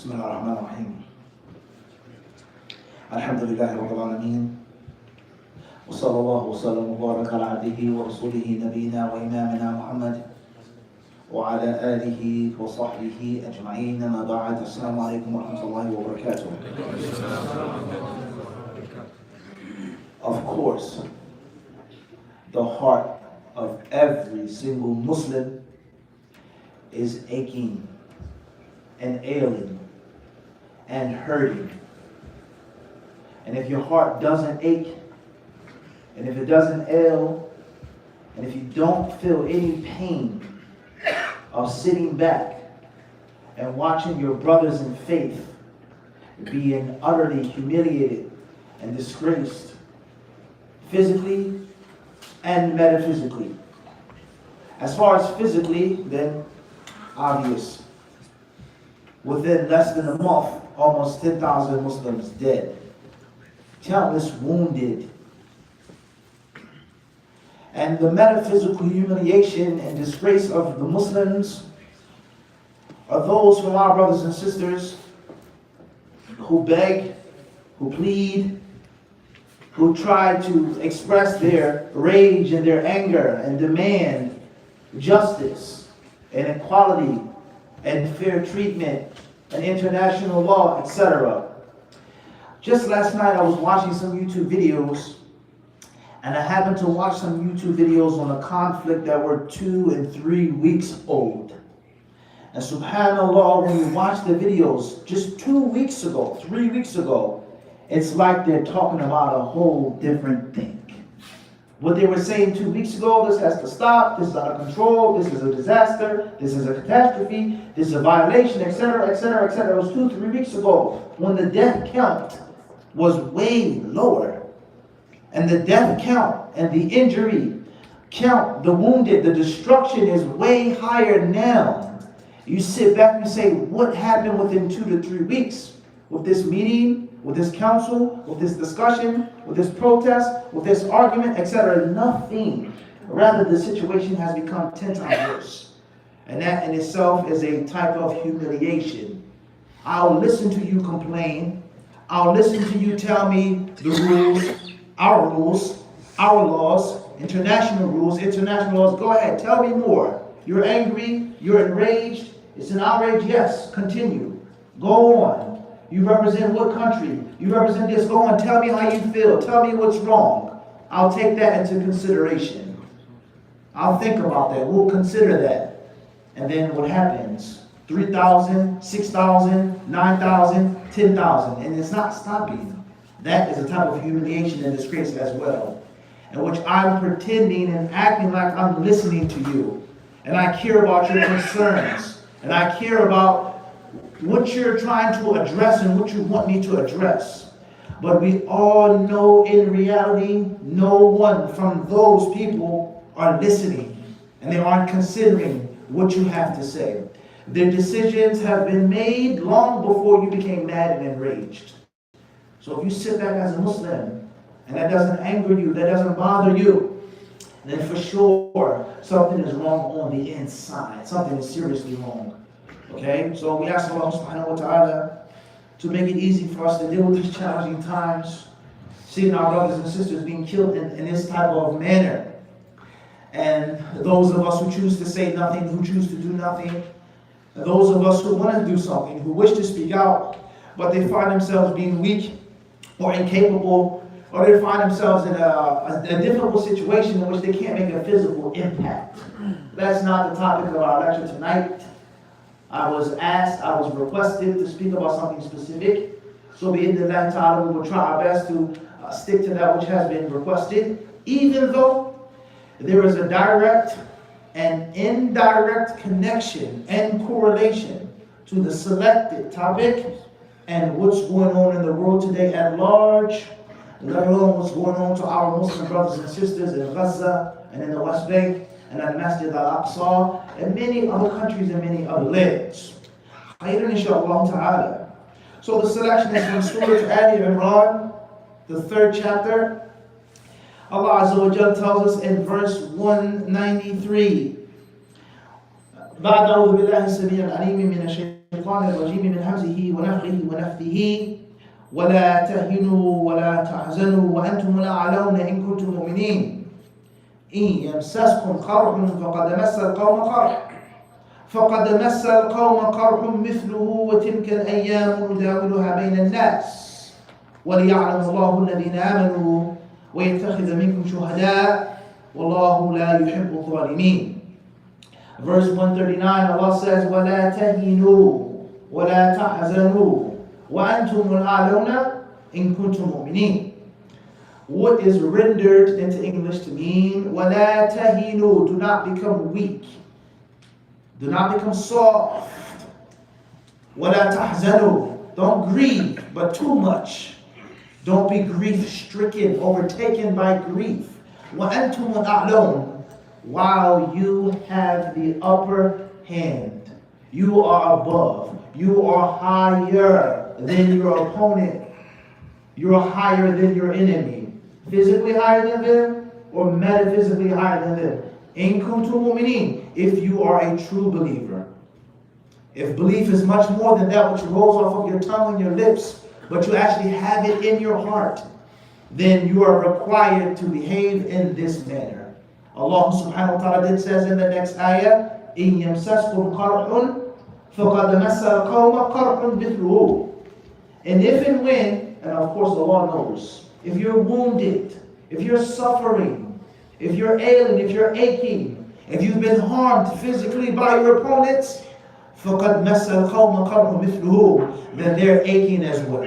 بسم الله الرحمن الرحيم الحمد لله رب العالمين وصلى الله وسلم وبارك على عبده ورسوله نبينا وإمامنا محمد وعلى آله وصحبه أجمعين أما بعد السلام عليكم ورحمة الله وبركاته. Of course, the heart of every single Muslim is aching and ailing and hurting. And if your heart doesn't ache, and if it doesn't ail, and if you don't feel any pain of sitting back and watching your brothers in faith being utterly humiliated and disgraced, physically and metaphysically. As far as physically, then obvious. Within less than a month, almost 10,000 Muslims dead. Countless wounded. And the metaphysical humiliation and disgrace of the Muslims are those from our brothers and sisters who beg, who plead, who try to express their rage and their anger and demand justice and equality and fair treatment and international law, etc. Just last night I was watching some YouTube videos, and I happened to watch some YouTube videos on a conflict that were 2 and 3 weeks old. And subhanAllah, when you watch the videos just 2 weeks ago, 3 weeks ago, it's like they're talking about a whole different thing. What they were saying 2 weeks ago, this has to stop, this is out of control, this is a disaster, this is a catastrophe, this is a violation, etc., etc., etc. It was 2, 3 weeks ago when the death count was way lower. And the death count and the injury count, the wounded, the destruction is way higher now. You sit back and say, what happened within 2 to 3 weeks? With this meeting, with this council, with this discussion, with this protest, with this argument, etc. Nothing. Rather, the situation has become 10 times worse. And that in itself is a type of humiliation. I'll listen to you complain. I'll listen to you tell me the rules, our laws, international laws. Go ahead, tell me more. You're angry, you're enraged. It's an outrage, yes, continue. Go on. You represent what country? You represent this. Go on, tell me how you feel. Tell me what's wrong. I'll take that into consideration. I'll think about that. We'll consider that. And then what happens? 3,000, 6,000, 9,000, 10,000. And it's not stopping. That is a type of humiliation and disgrace as well. In which I'm pretending and acting like I'm listening to you. And I care about your concerns. And I care about what you're trying to address and what you want me to address. But we all know in reality, no one from those people are listening. And they aren't considering what you have to say. Their decisions have been made long before you became mad and enraged. So if you sit back as a Muslim, and that doesn't anger you, that doesn't bother you, then for sure, something is wrong on the inside. Something is seriously wrong. Okay, so we ask Allah subhanahu wa ta'ala to make it easy for us to deal with these challenging times, seeing our brothers and sisters being killed in this type of manner. And those of us who choose to say nothing, who choose to do nothing, and those of us who want to do something, who wish to speak out, but they find themselves being weak or incapable, or they find themselves in a difficult situation in which they can't make a physical impact. That's not the topic of our lecture tonight. I was requested to speak about something specific. So bi'idhnillahi ta'ala, we will try our best to stick to that which has been requested, even though there is a direct and indirect connection and correlation to the selected topic and what's going on in the world today at large, let alone what's going on to our Muslim brothers and sisters in Gaza and in the West Bank and at Masjid Al-Aqsa and many other countries and many other lands. Khairan inshaAllah ta'ala. So the selection is from Surah Al-e Imran, the 3rd chapter. Allah Azza wa Jal tells us in verse 193, بعد أعوذ بالله السميع العليم من الشيطان الشيطان الرجيم من همزه ونفخه ونفثه ولا تهنوا ولا تحزنوا وأنتم الأعلون إن كنتم مؤمنين إن يمسسكم قرح فقد مس القوم قرح مثله وتلك الأيام نداولها بين الناس وليعلم الله الذين آمنوا ويتخذ منكم شهداء والله لا يحب الظالمين. Verse 139, Allah says, وَلَا تَهِنُوا وَلَا تَحْزَنُوا وَأَنْتُمُ الْأَعْلَوْنَ إِن كُنتُم مُؤْمِنِينَ. What is rendered into English to mean, وَلَا تَهِنُوا, do not become weak, do not become soft. وَلَا تَحْزَنُوا, don't grieve, but too much. Don't be grief-stricken, overtaken by grief. وَأَنْتُمُ الْأَعْلَوْنَ, while you have the upper hand. You are above. You are higher than your opponent. You are higher than your enemy. Physically higher than them or metaphysically higher than them. In kuntum mu'minin, if you are a true believer. If belief is much more than that which rolls off of your tongue and your lips, but you actually have it in your heart, then you are required to behave in this manner. Allah subhanahu wa ta'ala then says in the next ayah, إِن يَمْسَسْكُمْ قَرْحٌ فَقَدْ مَسَّ الْقَوْمَ قَرْحٌ مِثْلُهُ. And if and when, and of course the law knows, if you're wounded, if you're suffering, if you're ailing, if you're aching, if you've been harmed physically by your opponents, فَقَدْ مَسَّ الْقَوْمَ قَرْحٌ مِثْلُهُ, then they're aching as well.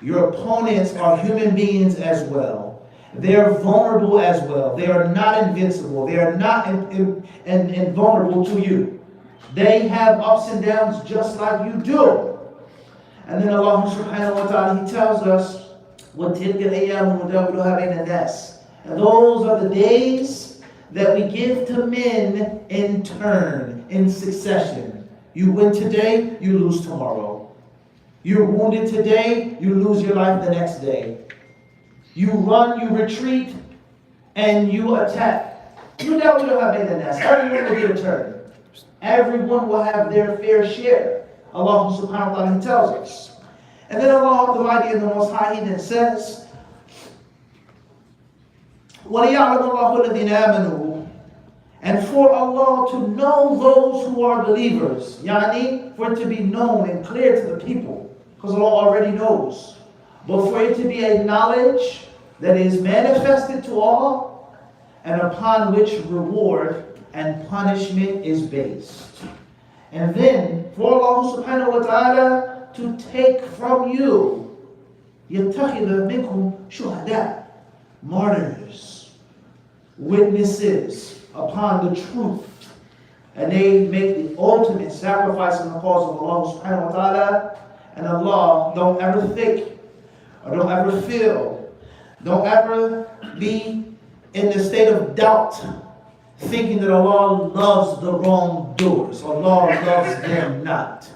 Your opponents are human beings as well. They are vulnerable as well. They are not invincible. They are not invulnerable to you. They have ups and downs just like you do. And then Allah subhanahu wa ta'ala, He tells us, وَتِلْكَ الْأَيَّامُ نُدَاوِلُهَا بَيْنَ النَّاسِ. And those are the days that we give to men in turn, in succession. You win today, you lose tomorrow. You're wounded today, you lose your life the next day. You run, you retreat, and you attack. You know we don't have anything else. Everyone will get a turn. Everyone will have their fair share. Allah subhanahu wa ta'ala, He tells us. And then Allah Almighty and the Most High, He then says, وَلِيَعْلَمَ اللَّهُ الَّذِينَ آمَنُوا, and for Allah to know those who are believers. Yani, for it to be known and clear to the people. Because Allah already knows. But for it to be a knowledge that is manifested to all, and upon which reward and punishment is based. And then for Allah subhanahu wa ta'ala to take from you يَتَّخِذَ مِنْكُمْ شُهَدَاء, martyrs, witnesses upon the truth, and they make the ultimate sacrifice in the cause of Allah subhanahu wa ta'ala. And Allah, don't ever think or don't ever feel, don't ever be in the state of doubt, thinking that Allah loves the wrongdoers. Allah loves them not.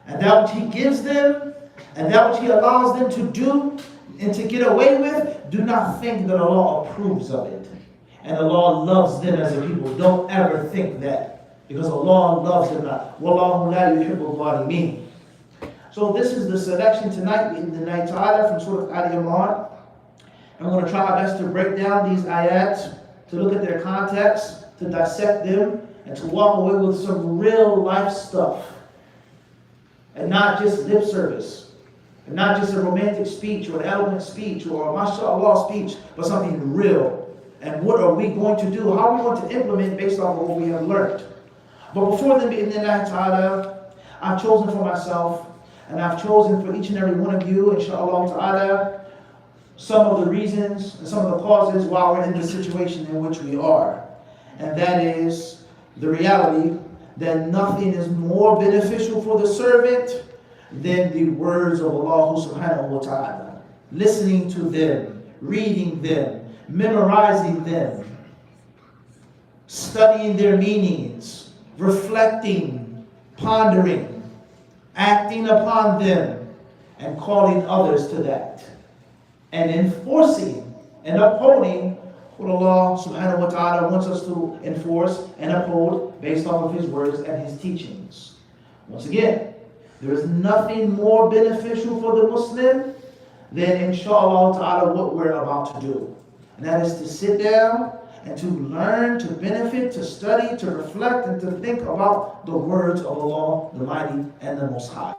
And that which He gives them, and that which He allows them to do and to get away with, do not think that Allah approves of it. And Allah loves them as a people. Don't ever think that, because Allah loves them not. وَاللَّهُ لَا يُحِبُّ الظَّالِمِينَ. So this is the selection tonight, in the night ta'ala, from surah Al-e Imran. I'm going to try our best to break down these ayats, to look at their context, to dissect them, and to walk away with some real life stuff. And not just lip service. And not just a romantic speech or an eloquent speech or a mashallah speech, but something real. And what are we going to do? How are we going to implement based off of what we have learned? But before then, in the night ta'ala, I've chosen for myself, and I've chosen for each and every one of you, inshallah ta'ala, some of the reasons and some of the causes why we're in the situation in which we are. And that is the reality that nothing is more beneficial for the servant than the words of Allah subhanahu wa ta'ala. Listening to them, reading them, memorizing them, studying their meanings, reflecting, pondering, acting upon them, and calling others to that, and enforcing and upholding what Allah subhanahu wa ta'ala wants us to enforce and uphold based off of His words and His teachings. Once again, there is nothing more beneficial for the Muslim than, inshallah ta'ala, what we're about to do. And that is to sit down and to learn, to benefit, to study, to reflect, and to think about the words of Allah, the Mighty and the Most High.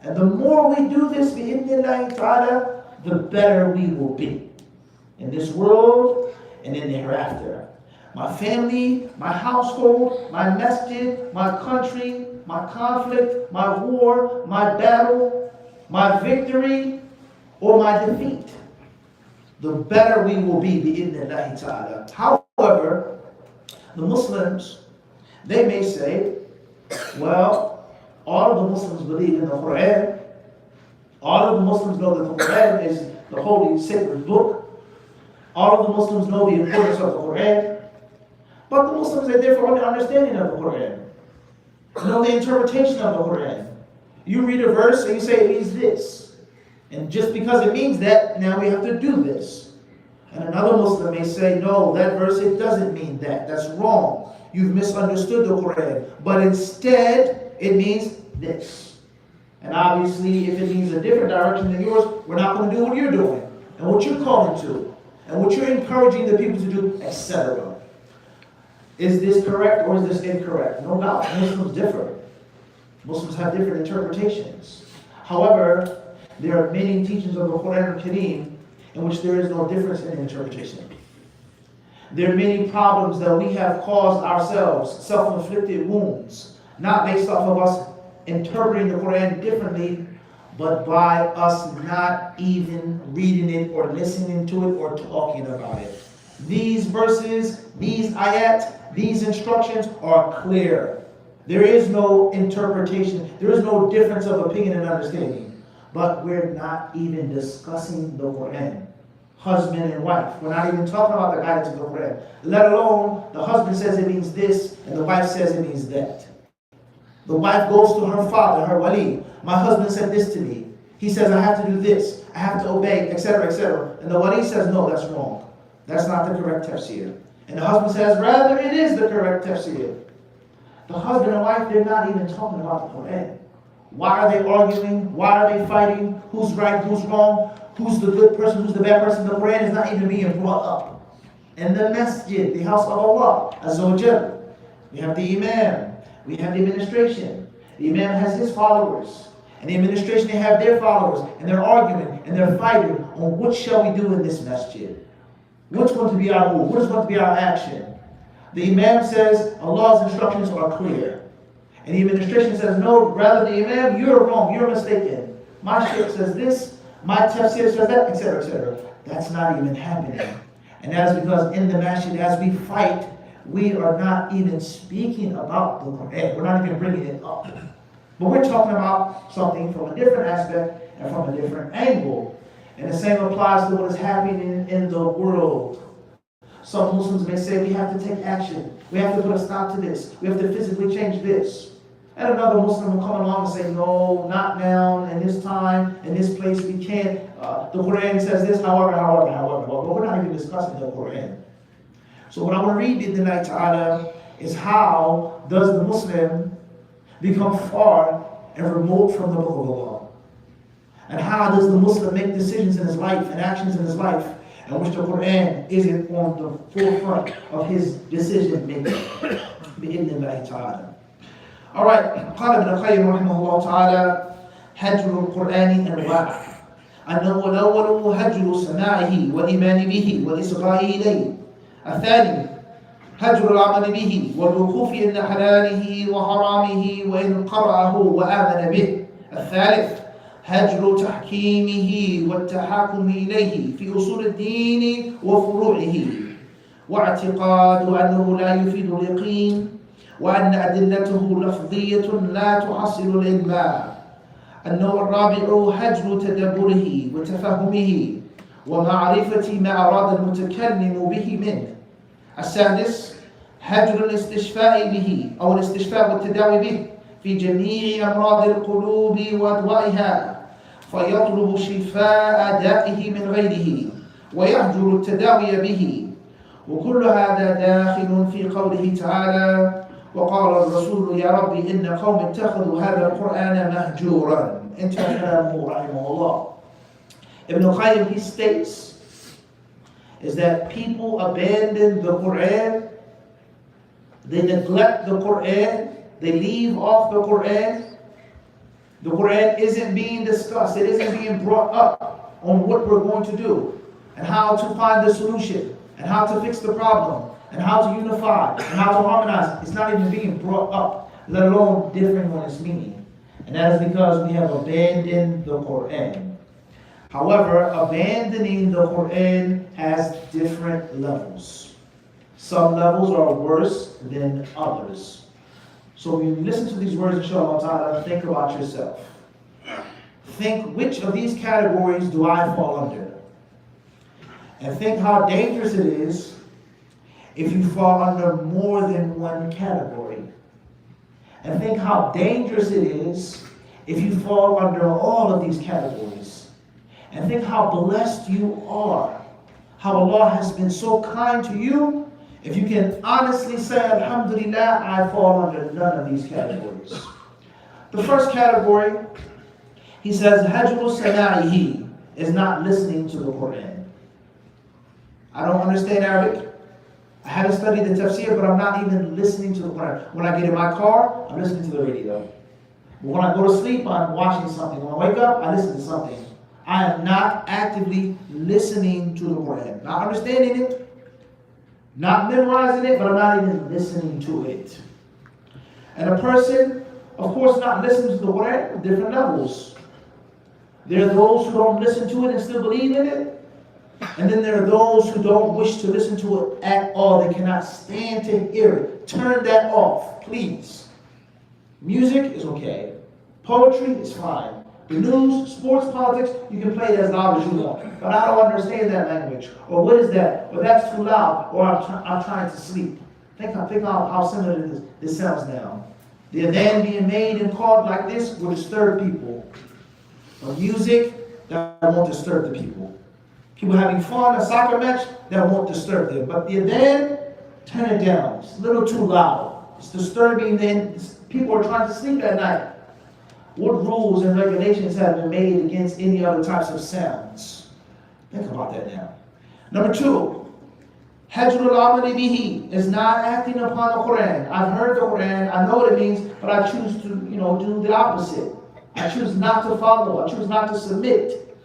And the more we do this, bi'idhnillahi ta'ala, the better we will be in this world and in the hereafter. My family, my household, my masjid, my country, my conflict, my war, my battle, my victory, or my defeat, the better we will be, bi'idhnillahi ta'ala. However, the Muslims, they may say, well, all of the Muslims believe in the Quran. All of the Muslims know that the Quran is the holy, sacred book. All of the Muslims know the importance of the Quran. But the Muslims, they differ on the understanding of the Quran. Know the interpretation of the Quran. You read a verse and you say it means this. And just because it means that, now we have to do this. And another Muslim may say, no, that verse, it doesn't mean that. That's wrong. You've misunderstood the Quran. But instead, it means this. And obviously, if it means a different direction than yours, we're not going to do what you're doing and what you're calling to and what you're encouraging the people to do, etc. Is this correct or is this incorrect? No doubt, Muslims differ. Muslims have different interpretations. However, there are many teachings of the Quran al-Kareem in which there is no difference in interpretation. There are many problems that we have caused ourselves, self-inflicted wounds, not based off of us interpreting the Quran differently, but by us not even reading it or listening to it or talking about it. These verses, these ayat, these instructions are clear. There is no interpretation. There is no difference of opinion and understanding. But we're not even discussing the Quran. Husband and wife. We're not even talking about the guidance of the Quran. Let alone the husband says it means this and the wife says it means that. The wife goes to her father, her wali. My husband said this to me. He says I have to do this. I have to obey, etc., etc. And the wali says, no, that's wrong. That's not the correct tafsir. And the husband says, rather, it is the correct tafsir. The husband and wife, they're not even talking about the Quran. Why are they arguing? Why are they fighting? Who's right? Who's wrong? Who's the good person? Who's the bad person? The Quran is not even being brought up. And the masjid, the house of Allah, Azza wa Jal. We have the imam. We have the administration. The imam has his followers. And the administration, they have their followers. And they're arguing and they're fighting on what shall we do in this masjid. What's going to be our move? What is going to be our action? The imam says Allah's instructions are clear. And the administration says, no, rather the imam, you're wrong, you're mistaken. My shaykh says this, my tafsir says that, etc., etc. That's not even happening. And that is because in the masjid, as we fight, we are not even speaking about the Quran. We're not even bringing it up. But we're talking about something from a different aspect and from a different angle. And the same applies to what is happening in the world. Some Muslims may say we have to take action. We have to put a stop to this. We have to physically change this. And another Muslim will come along and say, no, not now, in this time, in this place, we can't. The Quran says this, however. But we're not even discussing the Quran. So what I want to read in the night ta'ala is how does the Muslim become far and remote from the book of Allah? And how does the Muslim make decisions in his life and actions in his life in which the Quran isn't on the forefront of his decision making? Bi'idhnillahi ta'ala. Alright, قال ابن القيم رحمه الله تعالى هجر القرآن أنواع. النوع الأول هجر سماعه والإيمان به والإصغاء إليه. الثاني هجر العمل به والوقوف عند حلاله وحرامه وإن قرأه وآمن به. الثالث هجر تحكيمه والتحاكم إليه في أصول الدين وفروعه واعتقاد أنه لا يفيد اليقين وأن أدلته لفظية لا تحصل العلم. النوع الرابع هجر تدبره وتفهمه ومعرفة ما أراد المتكلم به منه. السادس هجر الاستشفاء به أو الاستشفاء والتداوي به في جميع أمراض القلوب وأدوائها فيطلب شفاء دائه من غيره ويهجر التداوي به. وكل هذا داخل في قوله تعالى وقال الرسول يا ربي إن قوم اتخذوا هذا القرآن مهجورا. انتهى كلامه رحمه الله. Ibn Qayyim, he states, is that people abandon the Quran, they neglect the Quran, they leave off the Quran. The Quran isn't being discussed, it isn't being brought up on what we're going to do, and how to find the solution, and how to fix the problem, and how to unify, and how to harmonize. It's not even being brought up, let alone differing on its meaning. And that is because we have abandoned the Quran. However, abandoning the Quran has different levels. Some levels are worse than others. So when you listen to these words, inshallah ta'ala, think about yourself. Think, which of these categories do I fall under? And think how dangerous it is if you fall under more than one category. And think how dangerous it is if you fall under all of these categories. And think how blessed you are. How Allah has been so kind to you. If you can honestly say, Alhamdulillah, I fall under none of these categories. The first category, he says, Hajru Sana'ihi, is not listening to the Quran. I don't understand Arabic. I haven't studied the tafsir, but I'm not even listening to the Quran. When I get in my car, I'm listening to the radio. But when I go to sleep, I'm watching something. When I wake up, I listen to something. I am not actively listening to the Quran. Not understanding it, not memorizing it, but I'm not even listening to it. And a person, of course, not listening to the Quran, different levels. There are those who don't listen to it and still believe in it. And then there are those who don't wish to listen to it at all. They cannot stand to hear it. Turn that off, please. Music is okay. Poetry is fine. The news, sports, politics, you can play it as loud as you want. But I don't understand that language. Or what is that? Or that's too loud. Or I'm trying to sleep. Think how similar this sounds now. The adhan being made and called like this will disturb people. But music, that won't disturb the people. People having fun, a soccer match, that won't disturb them. But the adhan, turn it down. It's a little too loud. It's disturbing. Then people are trying to sleep at night. What rules and regulations have been made against any other types of sounds? Think about that now. Number two, Hajrul Amali Bihi is not acting upon the Quran. I've heard the Quran, I know what it means, but I choose to, do the opposite. I choose not to follow, I choose not to submit,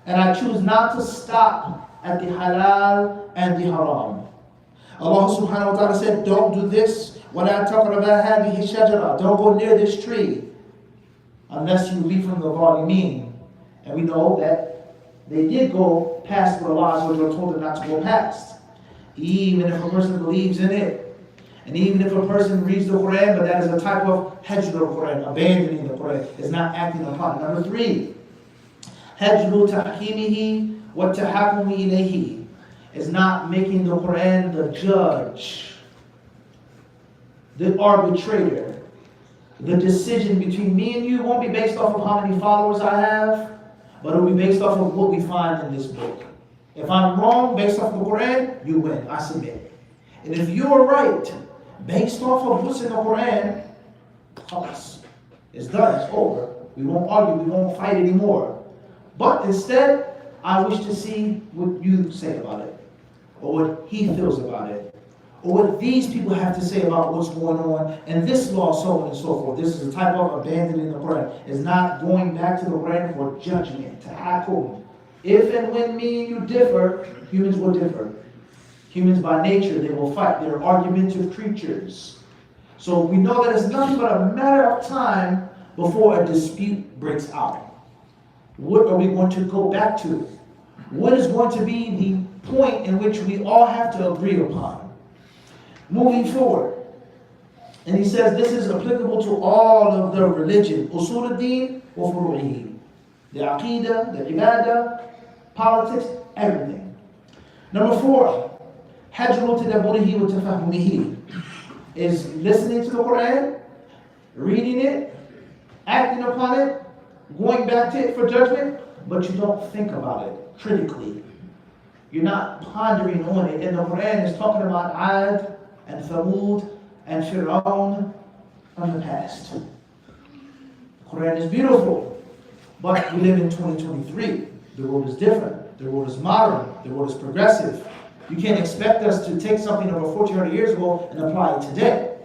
and I choose not to stop at the halal and the haram. Allah subhanahu wa ta'ala said, don't do this. وَلَا تَقْرَبَا هَذِهِ الشَّجَرَةِ. Don't go near this tree unless you be from the Zalimeen. And we know that they did go past what Allah told them not to go past. Even if a person believes in it. And even if a person reads the Quran, but that is a type of hajr al-Quran, abandoning the Quran, is not acting upon it. Number three, hajru tahkimihi wa tahakumi ilayhi, is not making the Quran the judge, the arbitrator. The decision between me and you won't be based off of how many followers I have, but it will be based off of what we find in this book. If I'm wrong based off the Quran, you win, I submit. And if you're right based off of what's in the Quran, it's done, it's over. We won't argue, we won't fight anymore. But instead, I wish to see what you say about it, or what he feels about it, or what these people have to say about what's going on, and this law, so on and so forth. This is a type of abandoning the Quran. It's not going back to the Quran for judgment, to hakum. If and when me and you differ, humans will differ. Humans by nature, they will fight. They're argumentative creatures. So we know that it's nothing but a matter of time before a dispute breaks out. What are we going to go back to? What is going to be the point in which we all have to agree upon? Moving forward, and he says this is applicable to all of the religion, usul ad-din wa furu'ihi, the aqidah, the ibadah, politics, everything. Number four, hajru tadabburihi wa tafahumihi, is listening to the Quran, reading it, acting upon it, going back to it for judgment, but you don't think about it critically. You're not pondering on it. And the Quran is talking about Ad and Thamud and Fir'aun from the past. The Quran is beautiful, but we live in 2023. The world is different. The world is modern. The world is progressive. You can't expect us to take something over 1,400 years ago and apply it today.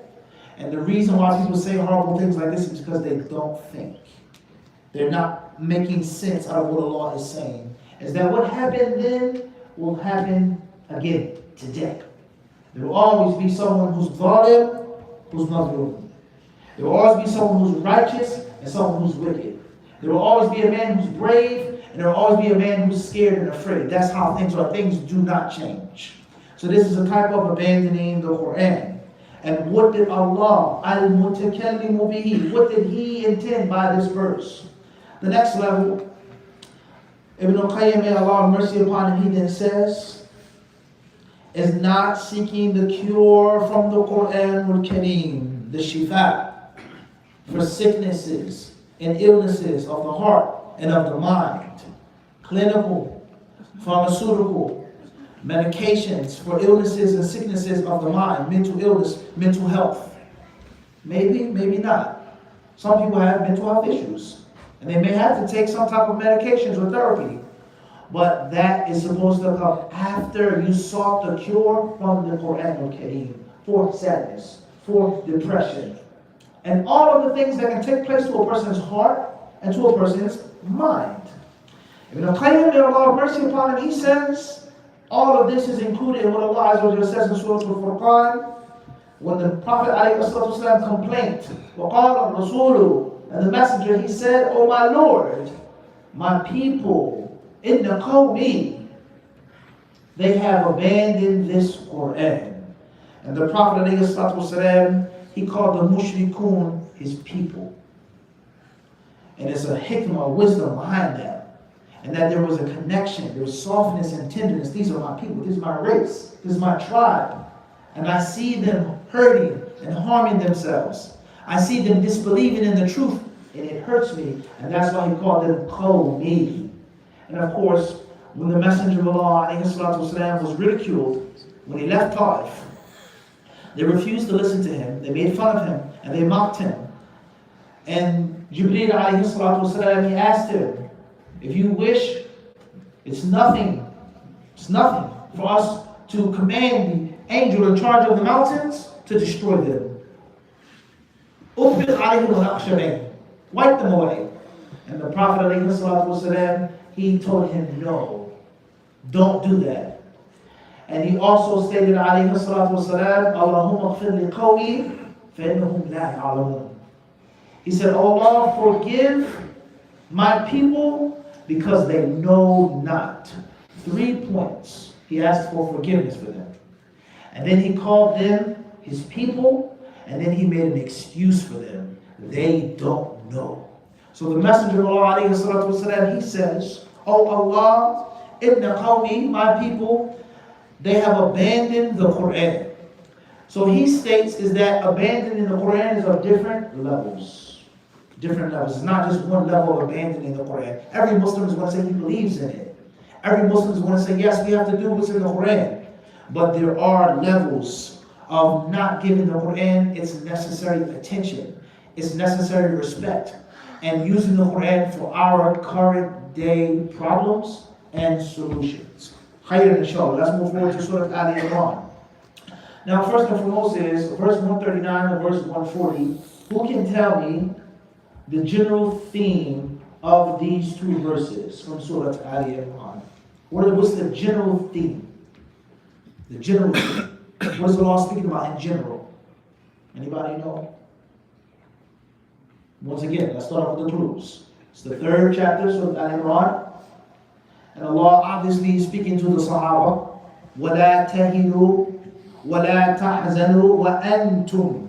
And the reason why people say horrible things like this is because they don't think. They're not making sense out of what Allah is saying. Is that what happened then will happen again today. There will always be someone who's zalim, who's mazlum. There will always be someone who's righteous and someone who's wicked. There will always be a man who's brave and there will always be a man who's scared and afraid. That's how things are. Things do not change. So this is a type of abandoning the Quran. And what did Allah, al-mutakallimu bihi, what did He intend by this verse? The next level, Ibn al-Qayyim, may Allah have mercy upon him, he then says, is not seeking the cure from the Quran al-Kareem, the shifa, for sicknesses and illnesses of the heart and of the mind, clinical, pharmaceutical, medications for illnesses and sicknesses of the mind, mental illness, mental health. Maybe, maybe not. Some people have mental health issues, and they may have to take some type of medications or therapy. But that is supposed to come after you sought the cure from the Quran al-Kareem for sadness, for depression, and all of the things that can take place to a person's heart and to a person's mind. Ibn al-Qayyim, may Allah have mercy upon him, he says, all of this is included in what Allah Azza wa Jalla says in Surah Al-Furqan, when the Prophet ﷺ complained, وَقَالَ الرَّسُولُ, and the messenger, he said, "O my Lord, my people, inna qawmi, they have abandoned this Quran." And the Prophet ﷺ, he called the mushrikun his people. And there's a hikmah, wisdom behind that. And that there was a connection, there was softness and tenderness. These are my people, this is my race, this is my tribe. And I see them hurting and harming themselves. I see them disbelieving in the truth, and it hurts me. And that's why he called them qawmi. And of course, when the Messenger of Allah ﷺ was ridiculed, when he left Taif, they refused to listen to him, they made fun of him, and they mocked him. And Jibreel ﷺ, he asked him, if you wish, it's nothing for us to command the angel in charge of the mountains to destroy them. Wipe them away. And the Prophet ﷺ, he told him, no, don't do that. And he also stated, ﷺ, Allahumma ghfir li qawmi fa-innahum la ya'lamun. He said, Allah, forgive my people because they know not. 3 points. He asked for forgiveness for them. And then he called them his people, and then he made an excuse for them. They don't know. So the Messenger of Allah ﷺ, he says, "Oh Allah, inna qawmi, my people, they have abandoned the Quran." So he states is that abandoning the Quran is of different levels. Different levels. It's not just one level of abandoning the Quran. Every Muslim is going to say he believes in it. Every Muslim is going to say, yes, we have to do what's in the Quran. But there are levels of not giving the Quran its necessary attention, its necessary respect, and using the Quran for our current day problems and solutions. Khayr, inshallah. Let's move forward to Surah Al-e Imran. Now, first and foremost is verse 139 and verse 140. Who can tell me the general theme of these two verses from Surah Al-e Imran? What's the general theme? The general theme. What is Allah speaking about in general? Anybody know? Once again, let's start off with the clues. It's the 3rd chapter, Surah Al-e Imran. And Allah obviously is speaking to the Sahaba. وَلَا تَهِنُوا وَلَا تَحْزَنُوا وَأَنْتُمْ.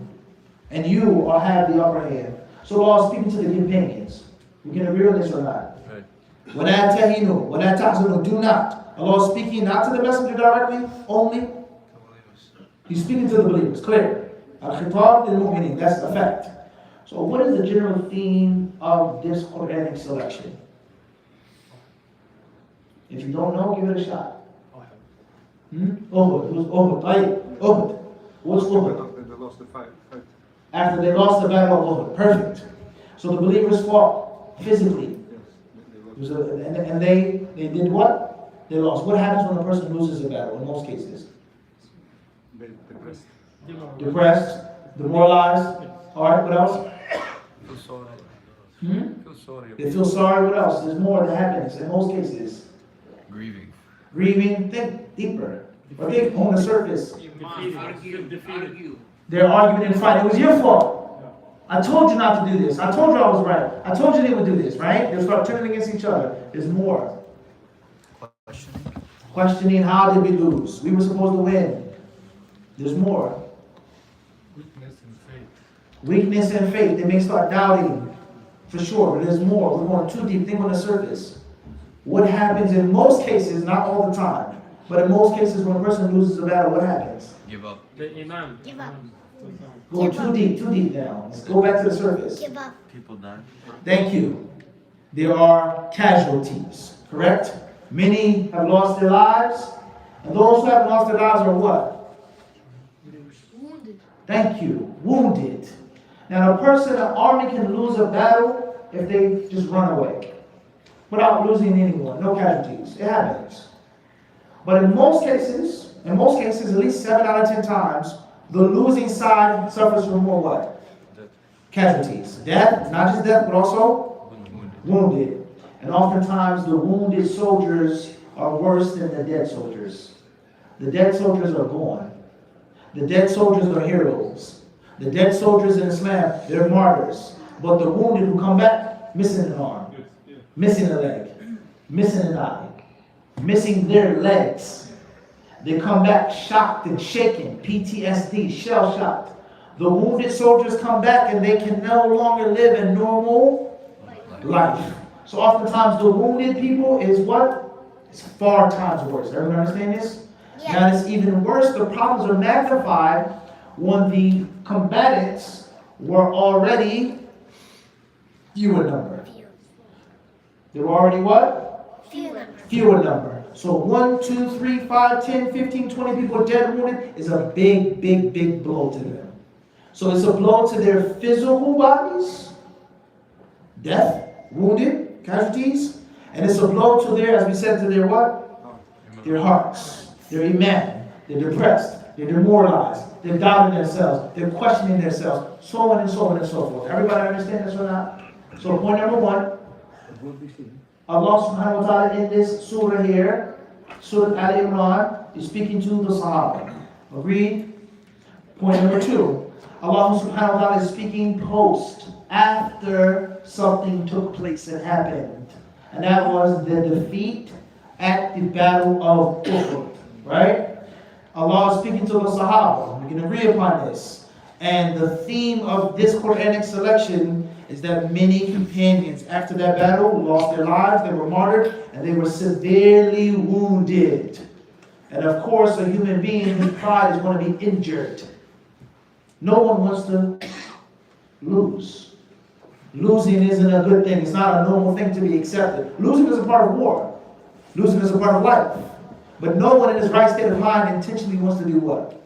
And you are have the upper hand. So Allah is speaking to the companions. We can agree on this or not? وَلَا تَهِنُوا وَلَا تَحْزَنُوا. Do not. Allah is speaking not to the messenger directly, only. He's speaking to the believers. Clear. Al-khitab lil-mu'minin. That's the fact. So what is the general theme of this Quranic selection? If you don't know, give it a shot. Uhud. Who's Uhud? Uhud. What's Uhud? lost the fight. After they lost the battle of Uhud. Perfect. So the believers fought physically. Yes, And they did what? They lost. What happens when a person loses a battle in most cases? depressed. Depressed, demoralized. Alright, what else? Feel sorry. Feel sorry. They feel sorry. What else? There's more that happens in most cases. Grieving. Grieving. Think deeper. Or think on the surface. Argue. They're arguing and fighting. It was your fault. I told you not to do this. I told you I was right. I told you they would do this, right? They'll start turning against each other. There's more. Questioning, how did we lose? We were supposed to win. There's more. Weakness and faith. They may start doubting, for sure, but there's more. We're going too deep. Think on the surface. What happens in most cases, not all the time, but in most cases when a person loses a battle, what happens? Give up. The Imam. Give up. Going too deep down. Let's go back to the surface. Give up. People die. Thank you. There are casualties, correct? Many have lost their lives, and those who have lost their lives are what? Wounded. Thank you. Wounded. Now, an army can lose a battle if they just run away without losing anyone, no casualties. It happens. But in most cases, at least 7 out of 10 times, the losing side suffers from more what? Casualties. Death, not just death, but also wounded. And oftentimes the wounded soldiers are worse than the dead soldiers. The dead soldiers are gone. The dead soldiers are heroes. The dead soldiers in Islam, they're martyrs. But the wounded who come back, missing an arm, missing a leg, missing an eye, missing their legs. They come back shocked and shaken, PTSD, shell-shocked. The wounded soldiers come back and they can no longer live a normal life. So oftentimes the wounded people is what? It's 4 times worse. Everyone understand this? Yeah. Now it's even worse. The problems are magnified when the combatants were already fewer number. They were already what? Fewer number. So 1, 2, 3, 5, 10, 15, 20 people dead or wounded is a big, big, big blow to them. So it's a blow to their physical bodies, death, wounded, casualties, and it's a blow to their, as we said, to their what? Their hearts, their iman. They're depressed, they're demoralized, they're doubting themselves, they're questioning themselves, so on and so on and so forth. Everybody understand this or not? So point number 1. Allah subhanahu wa ta'ala in this surah here, Surah Al-e Imran, is speaking to the Sahaba. Agreed? Point number 2. Allah subhanahu wa ta'ala is speaking after something took place and happened. And that was the defeat at the battle of Uhud. Right? Allah is speaking to the Sahaba. We can agree upon this. And the theme of this Quranic selection is that many companions after that battle lost their lives, they were martyred, and they were severely wounded. And of course, a human being, his pride is going to be injured. No one wants to lose. Losing isn't a good thing. It's not a normal thing to be accepted. Losing is a part of war. Losing is a part of life. But no one in his right state of mind intentionally wants to do what?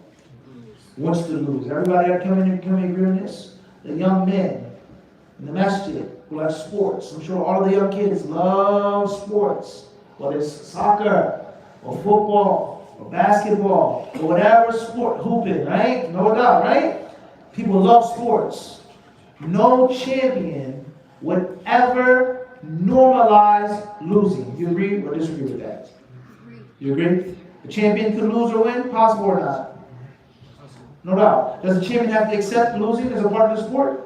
Wants to lose. Everybody can we agree on this? The young men in the masjid who like sports. I'm sure all the young kids love sports. Whether it's soccer or football or basketball or whatever sport, hooping, right? No doubt, right? People love sports. No champion would ever normalize losing. You agree or disagree with that? You agree? A champion could lose or win, possible or not? No doubt. Does a champion have to accept losing as a part of the sport?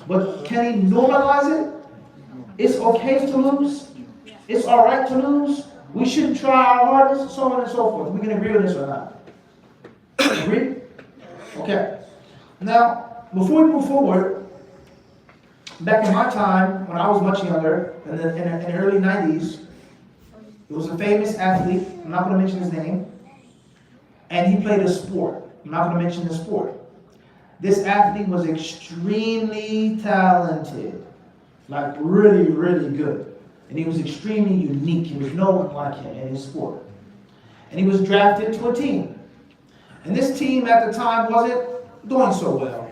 But can he normalize it? It's okay to lose. It's all right to lose. We shouldn't try our hardest, so on and so forth. We can agree with this or not. Agree? Okay. Now, before we move forward, back in my time, when I was much younger, in the early 90s, there was a famous athlete, I'm not going to mention his name, and he played a sport. I'm not going to mention the sport. This athlete was extremely talented, like really, really good. And he was extremely unique. There was no one like him in his sport. And he was drafted to a team. And this team at the time wasn't doing so well.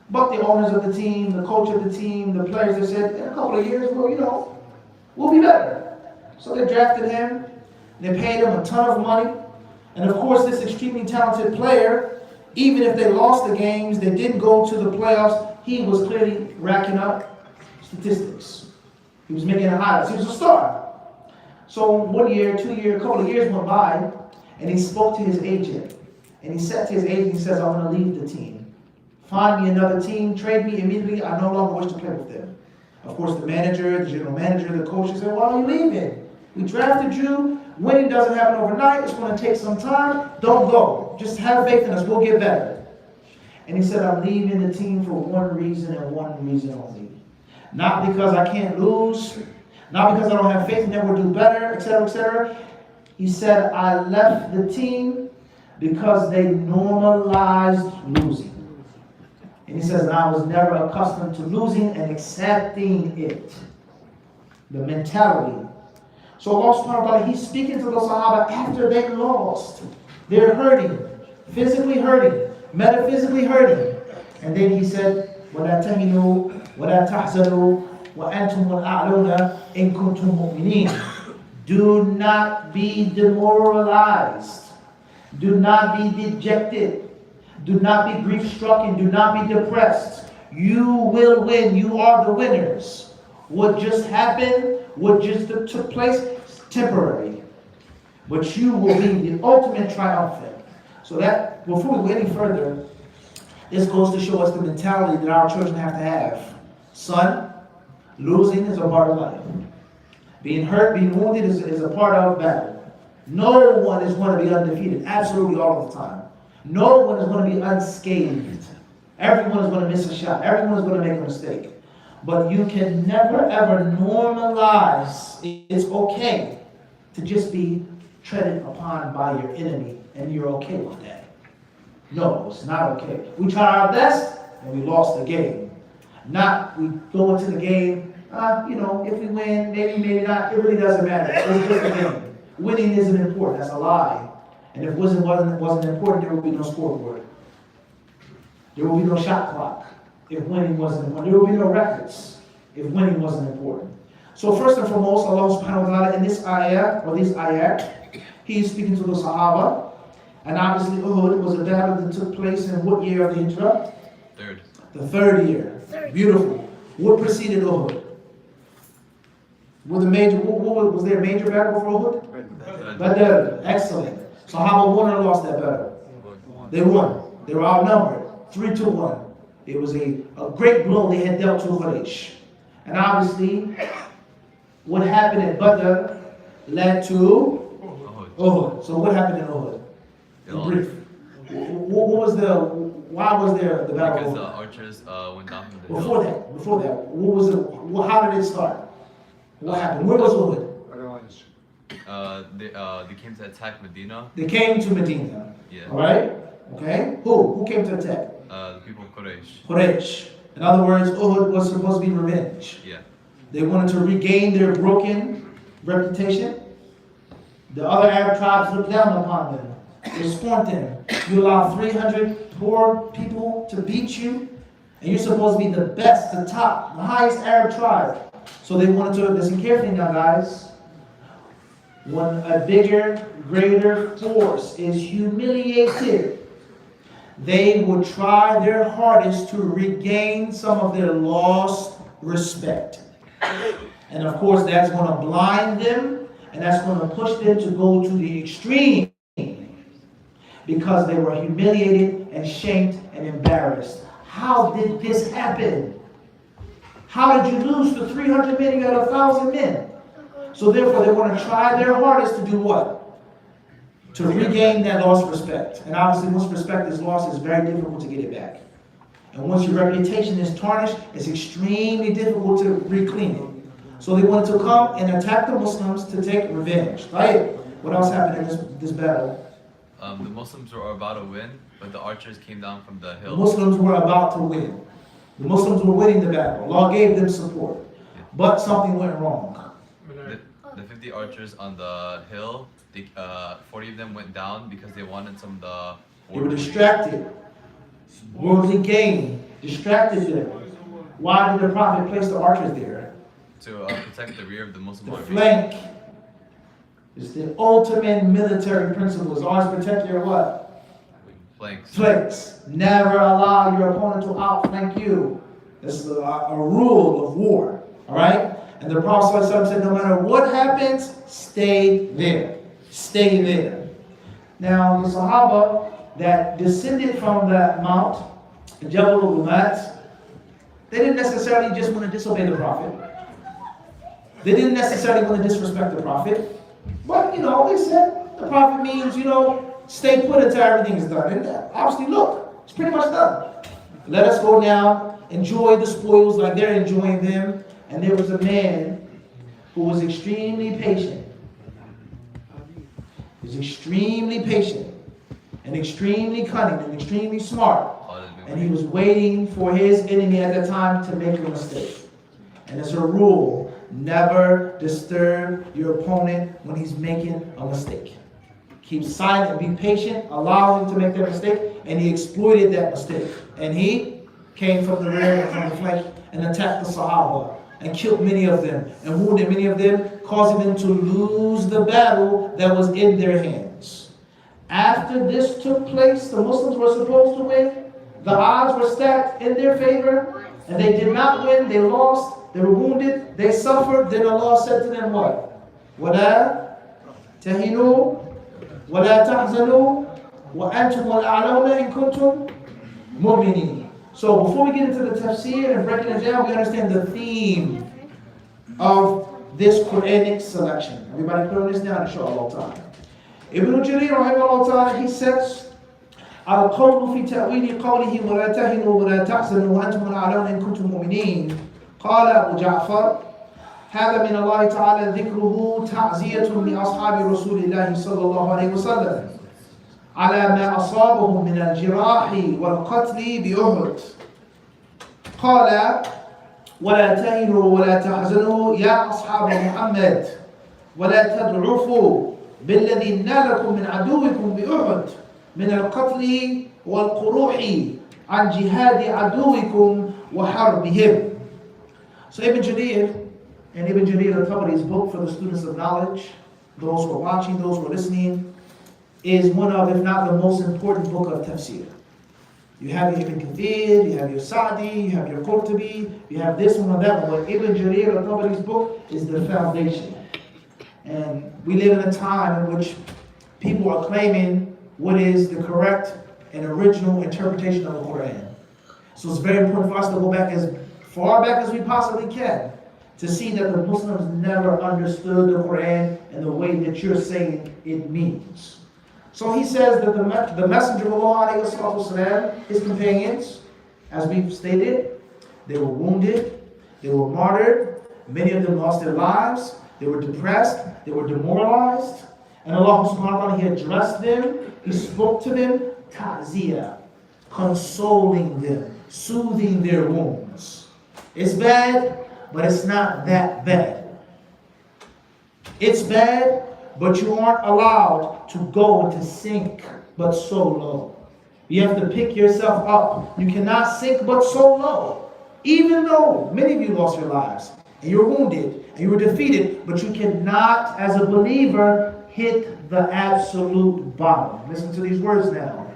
But the owners of the team, the coach of the team, the players, they said, in a couple of years, well, we'll be better. So they drafted him, they paid him a ton of money, and of course this extremely talented player, even if they lost the games, they didn't go to the playoffs, he was clearly racking up statistics. He was making highlights. He was a star. So 1 year, 2 years, a couple of years went by, and he spoke to his agent. And he said to his agent, he says, I'm going to leave the team. Find me another team, trade me immediately. I no longer wish to play with them. Of course, the manager, the general manager, the coach said, why are you leaving? We drafted you. Winning doesn't happen overnight. It's going to take some time. Don't go. Just have faith in us. We'll get better. And he said, I'm leaving the team for one reason and one reason only. Not because I can't lose, not because I don't have faith in them, we'll do better, etc., etc. He said, I left the team because they normalized losing. And he says, and I was never accustomed to losing and accepting it. The mentality. So Allah subhanahu wa ta'ala, he's speaking to the Sahaba after they lost. They're hurting, physically hurting, metaphysically hurting. And then he said, وَلَا تَهِنُوا وَلَا تَحْزَنُوا وَأَنْتُمُ الْأَعْلَوْنَ إِن كُنتُم مُؤْمِنِينَ. Do not be demoralized. Do not be dejected. Do not be grief-struck, do not be depressed. You will win. You are the winners. What just happened, what just took place, is temporary. But you will be the ultimate triumphant. So that, before we go any further, this goes to show us the mentality that our children have to have. Son, losing is a part of life. Being hurt, being wounded is a part of battle. No one is going to be undefeated, absolutely all of the time. No one is going to be unscathed. Everyone is going to miss a shot. Everyone is going to make a mistake. But you can never ever normalize. It's okay to just be treaded upon by your enemy, and you're okay with that. No, it's not okay. We tried our best, and we lost the game. Not we go into the game, if we win, maybe not, it really doesn't matter. It's just a game. Winning isn't important, that's a lie. And if wasn't important, there would be no scoreboard. There would be no shot clock if winning wasn't important. There would be no records if winning wasn't important. So first and foremost, Allah subhanahu wa ta'ala in this ayah, or this ayat, He is speaking to the Sahaba. And obviously Uhud was a battle that took place in what year of the Hijrah? Third. The third year. Beautiful. What preceded Uhud? Was there a major battle before Uhud? Badr. Excellent. Sahaba won or lost that battle? They won. They were outnumbered. 3-1. It was a great blow they had dealt to Quraysh. And obviously, what happened at Badr led to Uhud. So what happened in Uhud? In brief. Why was there the battle? Because the archers went down from the hill. Before that, how did it start? What happened? Where was Uhud? They came to attack Medina. They came to Medina. Yeah. Alright? Okay. Who came to attack? The people of Quraysh. Quraysh. In other words, Uhud was supposed to be revenge. Yeah. They wanted to regain their broken reputation. The other Arab tribes looked down upon them. They scorned them. You allow 300 poor people to beat you, and you're supposed to be the best, the top, the highest Arab tribe. So they wanted to, listen carefully now guys, when a bigger, greater force is humiliated, they will try their hardest to regain some of their lost respect. And of course that's going to blind them, and that's going to push them to go to the extreme, because they were humiliated and shamed and embarrassed. How did this happen? How did you lose to 300 men? You got 1,000 men. So therefore, they want to try their hardest to do what? To regain that lost respect. And obviously, once respect is lost, it's very difficult to get it back. And once your reputation is tarnished, it's extremely difficult to reclaim it. So they wanted to come and attack the Muslims to take revenge. Right? What else happened in this battle? The Muslims were about to win, but the archers came down from the hill. The Muslims were about to win. The Muslims were winning the battle. Allah gave them support. But something went wrong. The 50 archers on the hill, 40 of them went down because they wanted some of the... They were distracted. Worldly gain distracted them. Why did the Prophet place the archers there? To protect the rear of the Muslim The army. flank is the ultimate military principle. Is always protect your what? Flanks. Flanks. Never allow your opponent to outflank you. This is a rule of war. Alright? And the Prophet said, no matter what happens, stay there. Stay there. Now, the Sahaba that descended from that mount, Jabal al-Rumat, they didn't necessarily just want to disobey the Prophet. They didn't necessarily want to disrespect the Prophet. But, they said the Prophet means, stay put until everything is done. And obviously, look, it's pretty much done. Let us go now, enjoy the spoils like they're enjoying them. And there was a man who was extremely patient. He was extremely patient and extremely cunning and extremely smart. And he was waiting for his enemy at the time to make a mistake. And as a rule, never disturb your opponent when he's making a mistake. Keep silent, be patient, allow him to make that mistake, and he exploited that mistake. And he came from the rear and from the flank and attacked the Sahaba and killed many of them and wounded many of them, causing them to lose the battle that was in their hands. After this took place, the Muslims were supposed to win. The odds were stacked in their favor, and they did not win. They lost. They were wounded. They suffered. Then Allah said to them what? وَلَا تَهِنُوا وَلَا تَحْزَنُوا وَأَنْتُمُ الْأَعْلَوْنَ إِن كُنتُم مُؤْمِنِينَ. So before we get into the tafsir and breaking it down, we understand the theme of this Quranic selection. Everybody put on this down, inshallah. Ibn Jarir, rahimahullah, he says, القول في تأويل قوله ولا تهنوا ولا تحزنوا وأنتم الأعلون إن كنتم مؤمنين. قال أبو جعفر هذا من الله تعالى ذكره تعزية لأصحاب رسول الله صلى الله عليه وسلم على ما أصابهم من الجراح والقتل بأحد. قال ولا تهنوا ولا تحزنوا يا أصحاب محمد ولا تضعفوا بالذي نالكم من عدوكم بأحد من القتل والقروح عن جهاد عدوكم وحربهم. So Ibn Jarir and Ibn Jarir al-Tabari's book for the students of knowledge, those who are watching, those who are listening, is one of, if not the most important book of tafsir. You have your Ibn Kathir, you have your Sa'di, you have your Qurtubi, you have this one or that one. But Ibn Jarir al-Tabari's book is the foundation. And we live in a time in which people are claiming what is the correct and original interpretation of the Quran. So it's very important for us to go back as far back as we possibly can to see that the Muslims never understood the Quran in the way that you're saying it means. So he says that the Messenger of Allah, والسلام, his companions, as we've stated, they were wounded, they were martyred, many of them lost their lives, they were depressed, they were demoralized, and Allah subhanahu wa ta'ala, He addressed them, He spoke to them, ta'ziyah, consoling them, soothing their wounds. It's bad, but it's not that bad. It's bad, but you aren't allowed to go to sink but so low. You have to pick yourself up. You cannot sink but so low. Even though many of you lost your lives, and you're wounded, and you were defeated, but you cannot, as a believer, hit the absolute bottom. Listen to these words now.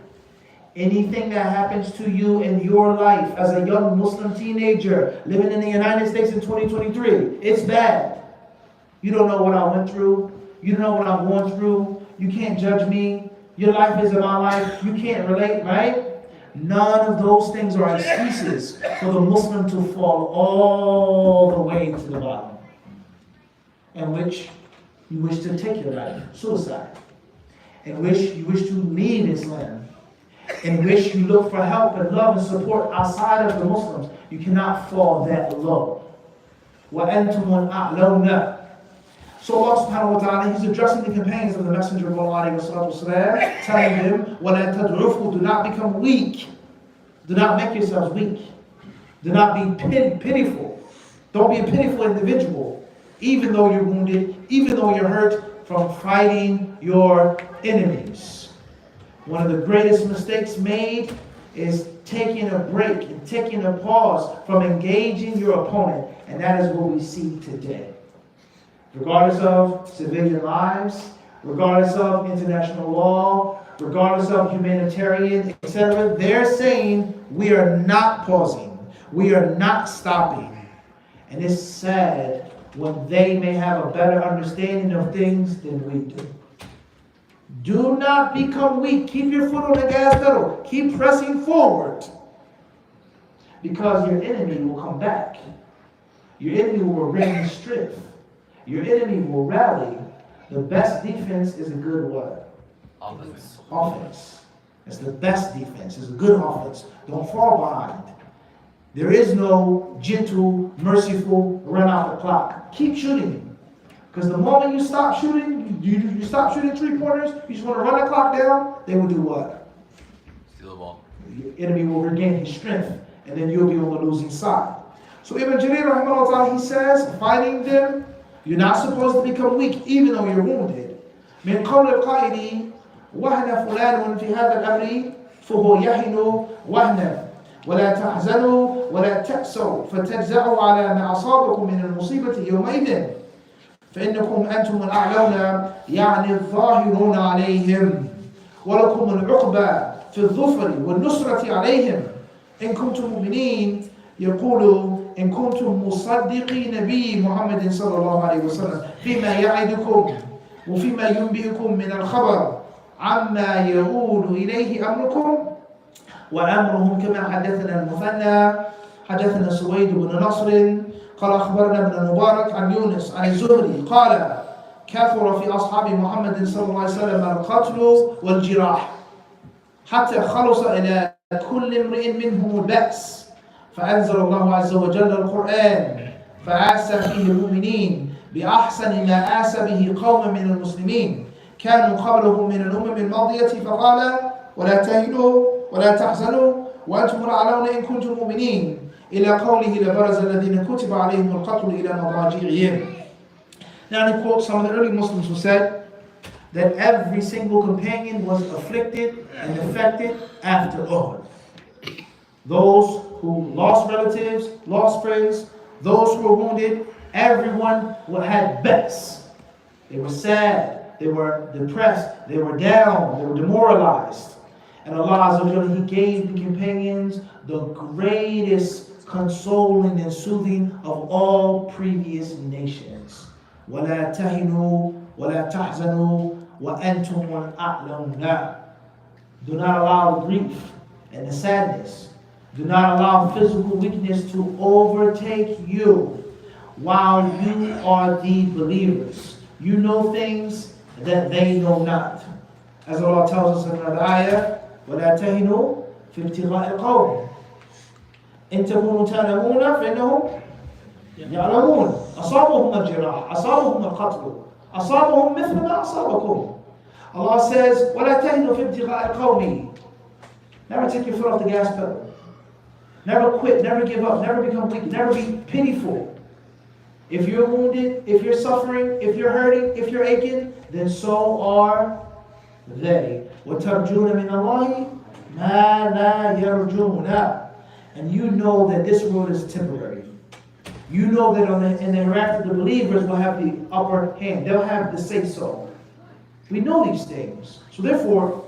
Anything that happens to you in your life as a young Muslim teenager living in the United States in 2023, it's bad. You don't know what I went through. You don't know what I'm going through. You can't judge me. Your life isn't my life. You can't relate, right? None of those things are excuses for the Muslim to fall all the way to the bottom, in which you wish to take your life, suicide, in which you wish to leave Islam, in which you look for help and love and support outside of the Muslims. You cannot fall that low. وَأَنْتُمُ الْأَعْلَوْنَ. So Allah subhanahu wa ta'ala, He's addressing the companions of the Messenger of Allah, telling them, وَلَا تَدْعُفُوا, do not become weak. Do not make yourselves weak. Do not be pitiful. Don't be a pitiful individual, even though you're wounded, even though you're hurt from fighting your enemies. One of the greatest mistakes made is taking a break and taking a pause from engaging your opponent. And that is what we see today. Regardless of civilian lives, regardless of international law, regardless of humanitarian, etc., they're saying we are not pausing. We are not stopping. And it's sad when they may have a better understanding of things than we do. Do not become weak. Keep your foot on the gas pedal. Keep pressing forward. Because your enemy will come back. Your enemy will regain strength. Your enemy will rally. The best defense is a good what? Offense. Offense. It's the best defense. It's a good offense. Don't fall behind. There is no gentle, merciful run out the clock. Keep shooting. Because the moment you stop shooting, you stop shooting 3-pointers, you just want to run the clock down, they will do what? Steal the ball. Your enemy will regain his strength, and then you'll be on the losing side. So Ibn Jarir, rahimahullah, he says, fighting them, you're not supposed to become weak, even though you're wounded. من قول القائل وهن فلان في هذا الأمر فهو يهن وهنا ولا تحزنوا ولا تأسوا فتجزعوا على ما أصابكم من المصيبة يومئذ فإنكم أنتم الأعلون يعني الظاهرون عليهم ولكم العقبى في الظفر والنصرة عليهم إن كنتم مؤمنين يقول إن كنتم مصدقي نبي محمد صلى الله عليه وسلم فيما يعدكم وفيما ينبئكم من الخبر عما يؤول إليه أمركم وأمرهم كما حدثنا المثنى حدثنا سويد بن نصر قال أخبرنا ابن المبارك عن يونس عن الزهري قال كثر في أصحاب محمد صلى الله عليه وسلم القتل والجراح حتى خلص إلى كل امرئ منهم البأس فأنزل الله عز وجل القرآن فآسى فيه المؤمنين بأحسن ما آسى به قوم من المسلمين كانوا قبلهم من الأمم الماضية فقال ولا تهنوا ولا تحزنوا وأنتم الأعلون إن كنتم مؤمنين إلى قوله لبرز الذين كتب عليهم القتل إلى مضاجعهم. Now he quotes some of the early Muslims who said that every single companion was afflicted and affected after Uhud. Those who lost relatives, lost friends, those who were wounded, everyone had bets. They were sad, they were depressed, they were down, they were demoralized. And Allah Azza wa Jalla, He gave the companions the greatest consoling and soothing of all previous nations. وَلَا تَهِنُوا وَلَا تَحْزَنُوا وَأَنْتُمُ الْأَعْلَوْنَا. Do not allow grief and the sadness. Do not allow physical weakness to overtake you while you are the believers. You know things that they know not. As Allah tells us in another ayah, وَلَا تَهِنُوا فِي ابْتِغَاءِ الْقَوْمِ إِن تَكُونُوا تَعْلَمُونَ فَإِنَّهُمْ يَعْلَمُونَ أَصَابَهُمُ الْجِرَاحُ أَصَابَهُمُ الْقَتْلُ أَصَابَهُم مِثْلُ مَا أَصَابَكُمْ. Allah says, وَلَا تَهِنُوا فِي ابْتِغَاءِ الْقَوْمِ. Never take your foot off the gas pedal. Never quit, never give up, never become weak, never be pitiful. If you're wounded, if you're suffering, if you're hurting, if you're aching, then so are they. وَتَرْجُونَ مِنَ اللَّهِ مَا لَا يَرْجُونَ. And you know that this world is temporary. You know that in the hereafter, the believers will have the upper hand. They'll have the say-so. We know these things. So therefore,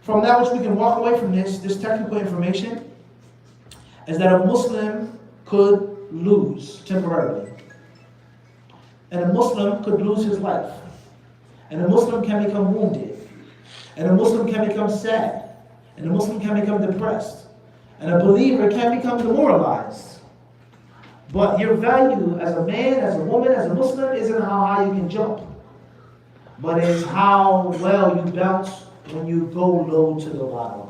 from that which we can walk away from this technical information, is that a Muslim could lose temporarily. And a Muslim could lose his life. And a Muslim can become wounded. And a Muslim can become sad. And a Muslim can become depressed. And a believer can become demoralized. But your value as a man, as a woman, as a Muslim isn't how high you can jump. But it's how well you bounce when you go low to the bottom.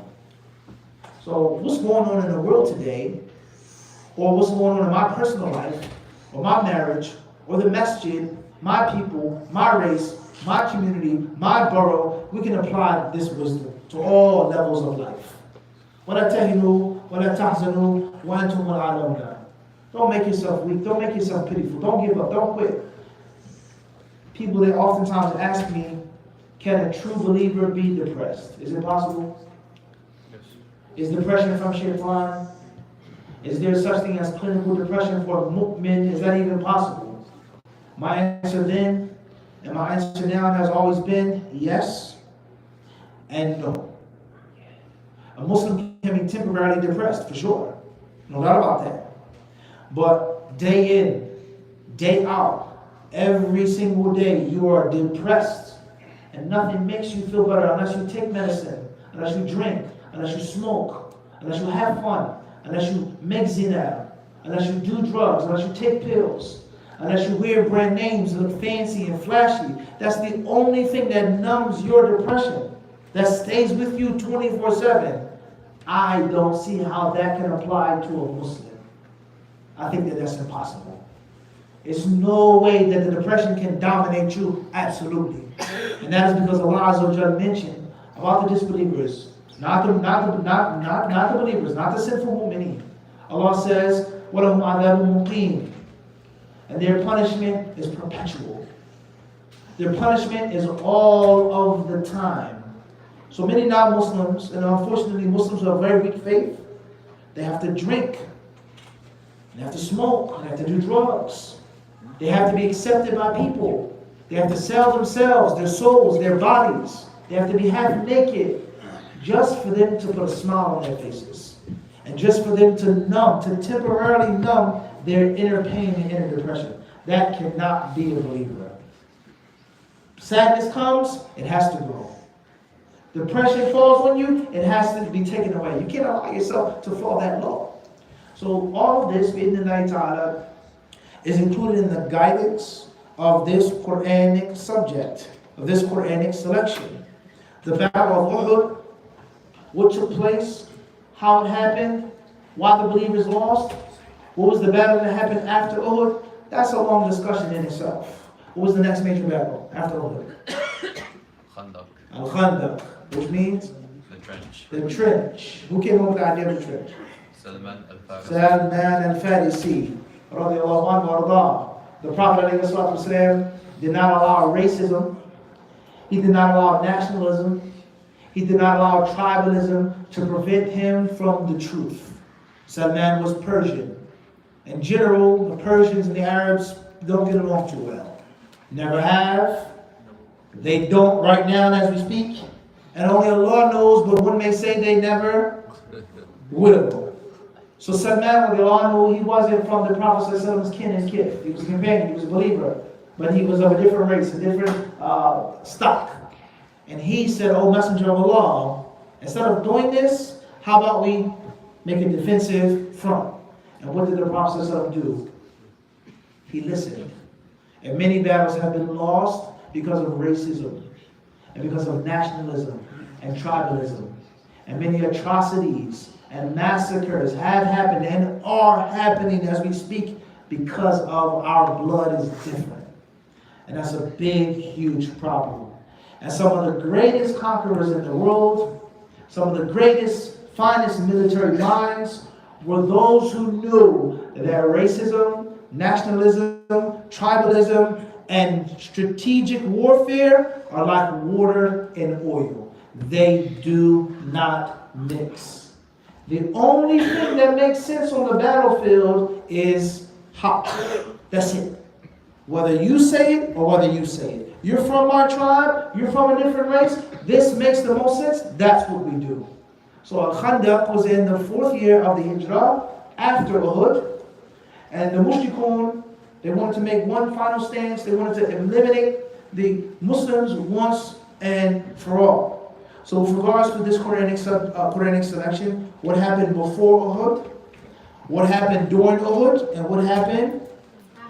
So what's going on in the world today, or what's going on in my personal life, or my marriage, or the masjid, my people, my race, my community, my borough, we can apply this wisdom to all levels of life. وَلَا تَهِنُوا وَلَا تَحْزَنُوا وَأَنْتُمُ الْأَعْلَوْنَ. Don't make yourself weak, don't make yourself pitiful, don't give up, don't quit. People that oftentimes ask me, can a true believer be depressed? Is it possible? Yes. Is depression from shaitan? Is there such thing as clinical depression for a mu'min? Is that even possible? My answer then, and my answer now has always been yes and no. A Muslim can be temporarily depressed, for sure. No doubt about that. But day in, day out, every single day, you are depressed. And nothing makes you feel better unless you take medicine, unless you drink, unless you smoke, unless you have fun, unless you make zina, unless you do drugs, unless you take pills, unless you wear brand names and look fancy and flashy. That's the only thing that numbs your depression, that stays with you 24/7. I don't see how that can apply to a Muslim. I think that that's impossible. There's no way that the depression can dominate you, absolutely. And that is because Allah Azza wa Jalla mentioned about the disbelievers, not the believers, not the sinful mu'mineen. Allah says, وَلَهُمْ عَذَابٌ مُقِيمٌ. And their punishment is perpetual. Their punishment is all of the time. So many non-Muslims, and unfortunately Muslims who have very weak faith, they have to drink, they have to smoke, they have to do drugs. They have to be accepted by people. They have to sell themselves, their souls, their bodies. They have to be half naked just for them to put a smile on their faces. And just for them to temporarily numb their inner pain and inner depression. That cannot be a believer. Sadness comes, it has to go. Depression falls on you, it has to be taken away. You can't allow yourself to fall that low. So all of this, bi'idhnillahi ta'ala, is included in the guidance of this Quranic subject, of this Quranic selection. The Battle of Uhud, what took place, how it happened, why the believers lost, what was the battle that happened after Uhud, that's a long discussion in itself. What was the next major battle after Uhud? Khandaq. Al-Khandaq, which means? The trench. The trench. Who came up with the idea of the trench? Salman al-Farisi. Salman al-Farisi, radiallahu anhu warḍah. The Prophet ﷺ did not allow racism. He did not allow nationalism. He did not allow tribalism to prevent him from the truth. Salman was Persian. In general, the Persians and the Arabs don't get along too well. Never have. They don't right now as we speak. And only Allah knows, but one may say they never will. So Salman, he wasn't from the Prophet's kin and kith. He was a companion, he was a believer. But he was of a different race, a different stock. And he said, "O Messenger of Allah, instead of doing this, how about we make a defensive front?" And what did the Prophet do? He listened. And many battles have been lost because of racism, and because of nationalism and tribalism. And many atrocities and massacres have happened and are happening as we speak because of our blood is different. And that's a big, huge problem. And some of the greatest conquerors in the world, some of the greatest, finest military minds were those who knew that racism, nationalism, tribalism, and strategic warfare are like water and oil. They do not mix. The only thing that makes sense on the battlefield is haq. That's it. Whether you say it or whether you say it. You're from our tribe, you're from a different race, this makes the most sense, that's what we do. So Al-Khandaq was in the 4th year of the Hijrah, after Uhud, and the Mushrikun, they wanted to make one final stance, they wanted to eliminate the Muslims once and for all. So with regards to this Quranic selection, what happened before Uhud, what happened during Uhud, and what happened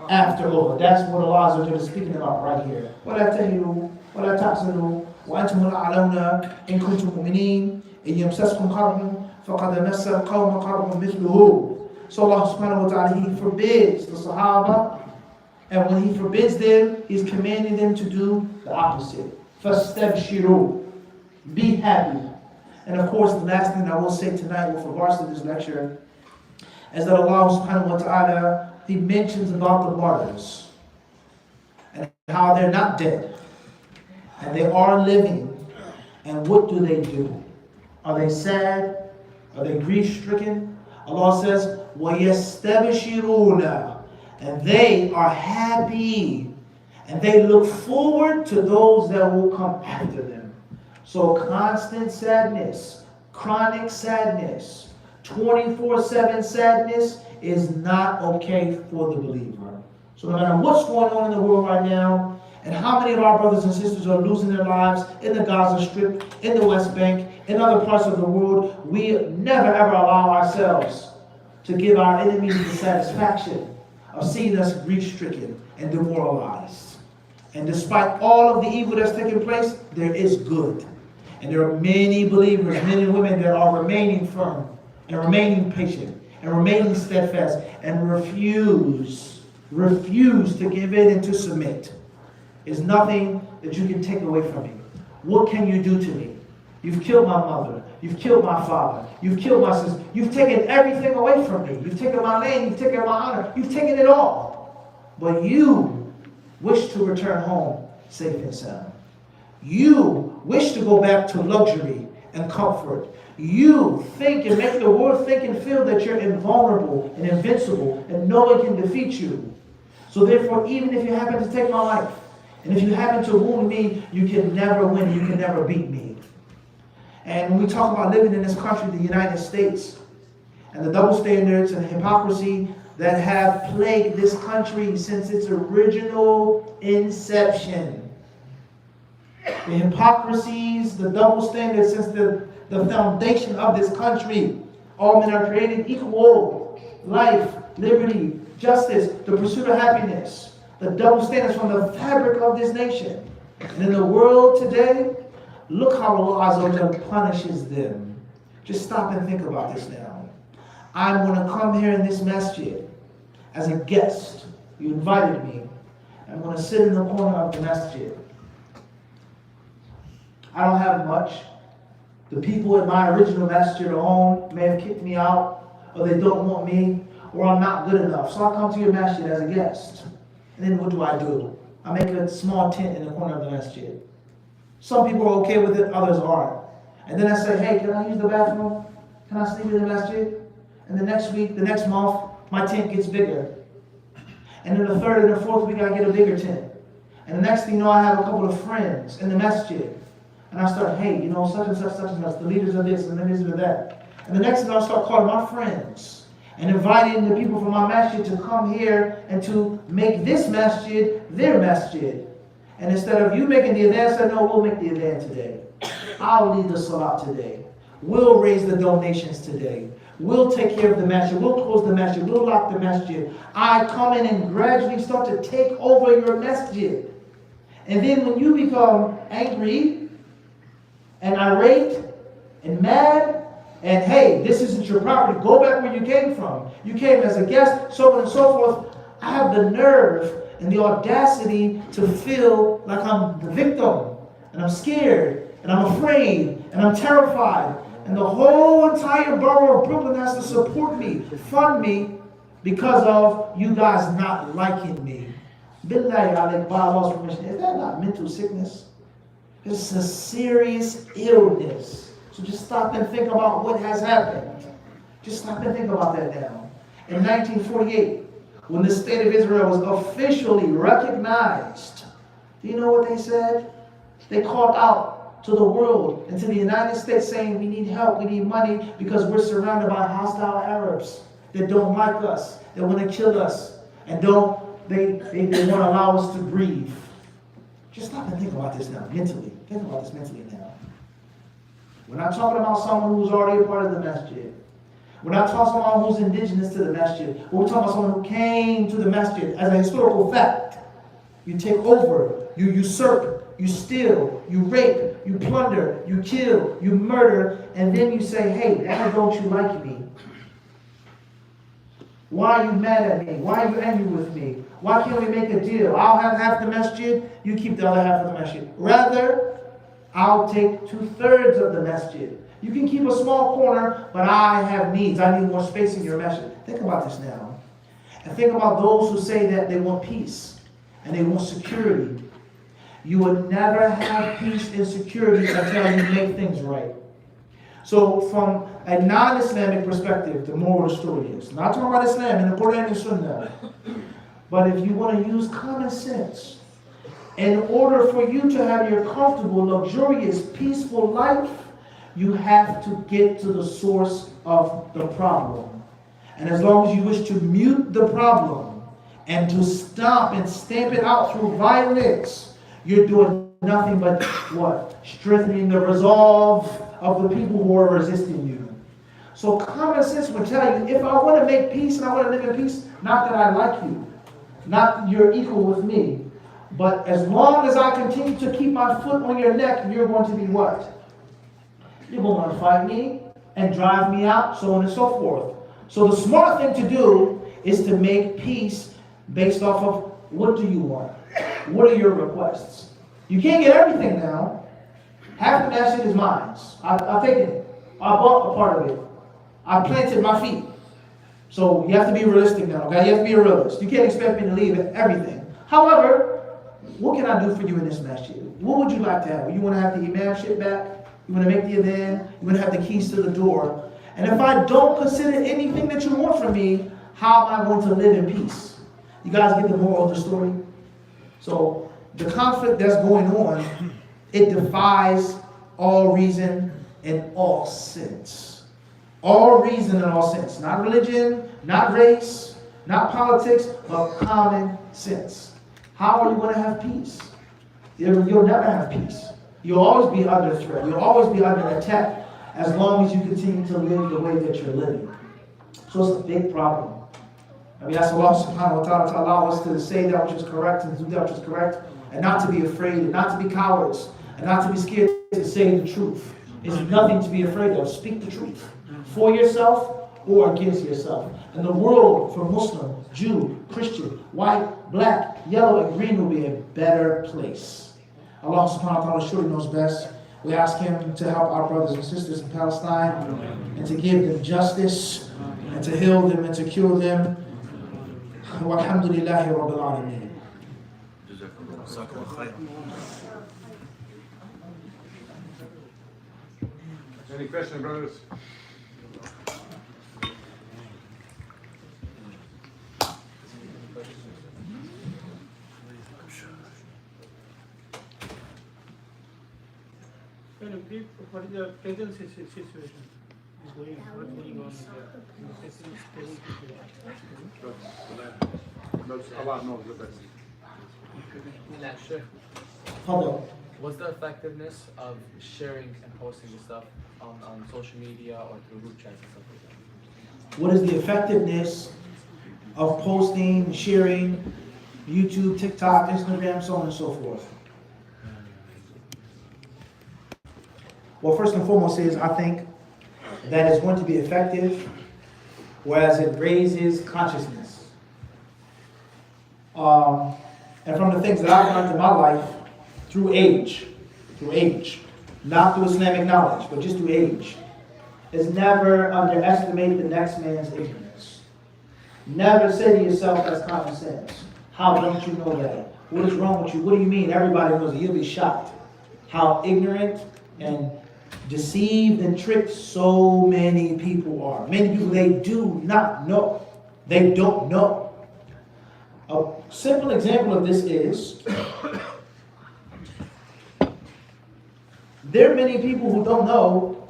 after Uhud. That's what Allah is speaking about right here. وَلَا تَهِنُوا وَلَا تَحْزَنُوا وَأَنْتُمُ الْأَعْلَوْنَ إِن كُنتُم مُؤْمِنِينَ إِن يَمْسَسْكُمْ قَرْحٌ فَقَدْ مَسَّ الْقَوْمَ قَرْحٌ مِثْلُهُ. So Allah subhanahu wa ta'ala, He forbids the Sahaba, and when He forbids them, He's commanding them to do the opposite. فَاسْتَبْشِرُوا. Be happy. And of course, the last thing I will say tonight with regards to this lecture is that Allah subhanahu wa ta'ala, He mentions about the martyrs and how they're not dead and they are living. And what do? Are they sad? Are they grief-stricken? Allah says, وَيَسْتَبْشِرُونَ, and they are happy. And they look forward to those that will come after them. So constant sadness, chronic sadness, 24/7 sadness is not okay for the believer. So no matter what's going on in the world right now, and how many of our brothers and sisters are losing their lives in the Gaza Strip, in the West Bank, in other parts of the world, we never ever allow ourselves to give our enemies the satisfaction of seeing us grief-stricken and demoralized. And despite all of the evil that's taking place, there is good. And there are many believers, men and women, that are remaining firm and remaining patient and remaining steadfast and refuse to give in and to submit. There's nothing that you can take away from me. What can you do to me? You've killed my mother. You've killed my father. You've killed my sister. You've taken everything away from me. You've taken my name. You've taken my honor. You've taken it all. But you wish to return home safe and sound. You wish to go back to luxury and comfort. You think and make the world think and feel that you're invulnerable and invincible and no one can defeat you. So therefore, even if you happen to take my life, and if you happen to wound me, you can never win, you can never beat me. And when we talk about living in this country, the United States, and the double standards and hypocrisy that have plagued this country since its original inception. The hypocrisies, the double standards since the foundation of this country. All men are created equal. Life, liberty, justice, the pursuit of happiness. The double standards from the fabric of this nation. And in the world today, look how Allah Azza wa Jalla punishes them. Just stop and think about this now. I'm going to come here in this masjid as a guest. You invited me. I'm going to sit in the corner of the masjid. I don't have much. The people in my original masjid at home may have kicked me out, or they don't want me, or I'm not good enough. So I come to your masjid as a guest. And then what do? I make a small tent in the corner of the masjid. Some people are okay with it, others aren't. And then I say, hey, can I use the bathroom? Can I sleep in the masjid? And the next week, the next month, my tent gets bigger. And then the third and the fourth week, I get a bigger tent. And the next thing you know, I have a couple of friends in the masjid. And I start, hey, you know, such and such, the leaders of this, and the leaders of that. And the next thing I'll start calling my friends and inviting the people from my masjid to come here and to make this masjid their masjid. And instead of you making the adhan, I said, no, we'll make the adhan today. I'll lead the salat today. We'll raise the donations today. We'll take care of the masjid. We'll close the masjid. We'll lock the masjid. I come in and gradually start to take over your masjid. And then when you become angry and irate and mad, and hey, this isn't your property, go back where you came from. You came as a guest, so on and so forth. I have the nerve and the audacity to feel like I'm the victim, and I'm scared, and I'm afraid, and I'm terrified. And the whole entire borough of Brooklyn has to support me, fund me, because of you guys not liking me. Billahi alayk, by Allah's permission. Is that not mental sickness? It's a serious illness. So just stop and think about what has happened. Just stop and think about that now. In 1948, when the state of Israel was officially recognized, do you know what they said? They called out to the world and to the United States saying, we need help, we need money, because we're surrounded by hostile Arabs that don't like us, that want to kill us, and they want to allow us to breathe. Just stop and think about this now, mentally. Think about this mentally now. We're not talking about someone who's already a part of the masjid. We're not talking about someone who's indigenous to the masjid. We're talking about someone who came to the masjid as a historical fact. You take over, you usurp, you steal, you rape, you plunder, you kill, you murder, and then you say, hey, why don't you like me? Why are you mad at me? Why are you angry with me? Why can't we make a deal? I'll have half the masjid, you keep the other half of the masjid. Rather, I'll take 2/3 of the masjid. You can keep a small corner, but I have needs. I need more space in your masjid. Think about this now. And think about those who say that they want peace and they want security. You will never have peace and security until you make things right. So from a non-Islamic perspective, the moral of the story is, not talking about Islam and the Quran and Sunnah, but if you want to use common sense, in order for you to have your comfortable, luxurious, peaceful life, you have to get to the source of the problem. And as long as you wish to mute the problem and to stamp it out through violence, you're doing nothing but what? Strengthening the resolve of the people who are resisting you. So common sense would tell you, if I want to make peace and I want to live in peace, not that I like you, not that you're equal with me, but as long as I continue to keep my foot on your neck, you're going to be what? You're going to want to fight me and drive me out, so on and so forth. So the smart thing to do is to make peace based off of, what do you want? What are your requests? You can't get everything now. Half of that shit is mine. I've taken it. I bought a part of it. I planted my feet. So you have to be realistic now, okay? You have to be a realist. You can't expect me to leave everything. However, what can I do for you in this masjid? What would you like to have? You want to have the imamship back? You want to make the adhan? You want to have the keys to the door? And if I don't consider anything that you want from me, how am I going to live in peace? You guys get the moral of the story? So the conflict that's going on, it defies all reason and all sense. All reason and all sense. Not religion, not race, not politics, but common sense. How are you going to have peace? You'll never have peace. You'll always be under threat. You'll always be under attack as long as you continue to live the way that you're living. So it's a big problem. I mean, that's Allah subhanahu wa ta'ala to allow us to say that which is correct and to do that which is correct, and not to be afraid, and not to be cowards, and not to be scared to say the truth. It's nothing to be afraid of. Speak the truth for yourself or against yourself. And the world for Muslim, Jew, Christian, white, black, yellow, and green will be a better place. Allah subhanahu wa ta'ala surely knows best. We ask Him to help our brothers and sisters in Palestine and to give them justice and to heal them and to cure them. Walhamdulillahi Rabbil Alameen. Any questions, brothers? Can you brief what is the present situation is going on? What's going on in the present situation? Allah knows the best. Hello. What's the effectiveness of sharing and posting the stuff on social media or through group chats and stuff like that? What is the effectiveness of posting, sharing, YouTube, TikTok, Instagram, so on and so forth? Well, first and foremost is, I think that it's going to be effective, whereas it raises consciousness. And from the things that I've learned in my life, through age, not through Islamic knowledge, but just through age, is never underestimate the next man's ignorance. Never say to yourself, that's common sense. How don't you know that? What is wrong with you? What do you mean? Everybody knows it. You'll be shocked how ignorant and deceived and tricked so many people are. Many people, they do not know. They don't know. A simple example of this is, there are many people who don't know.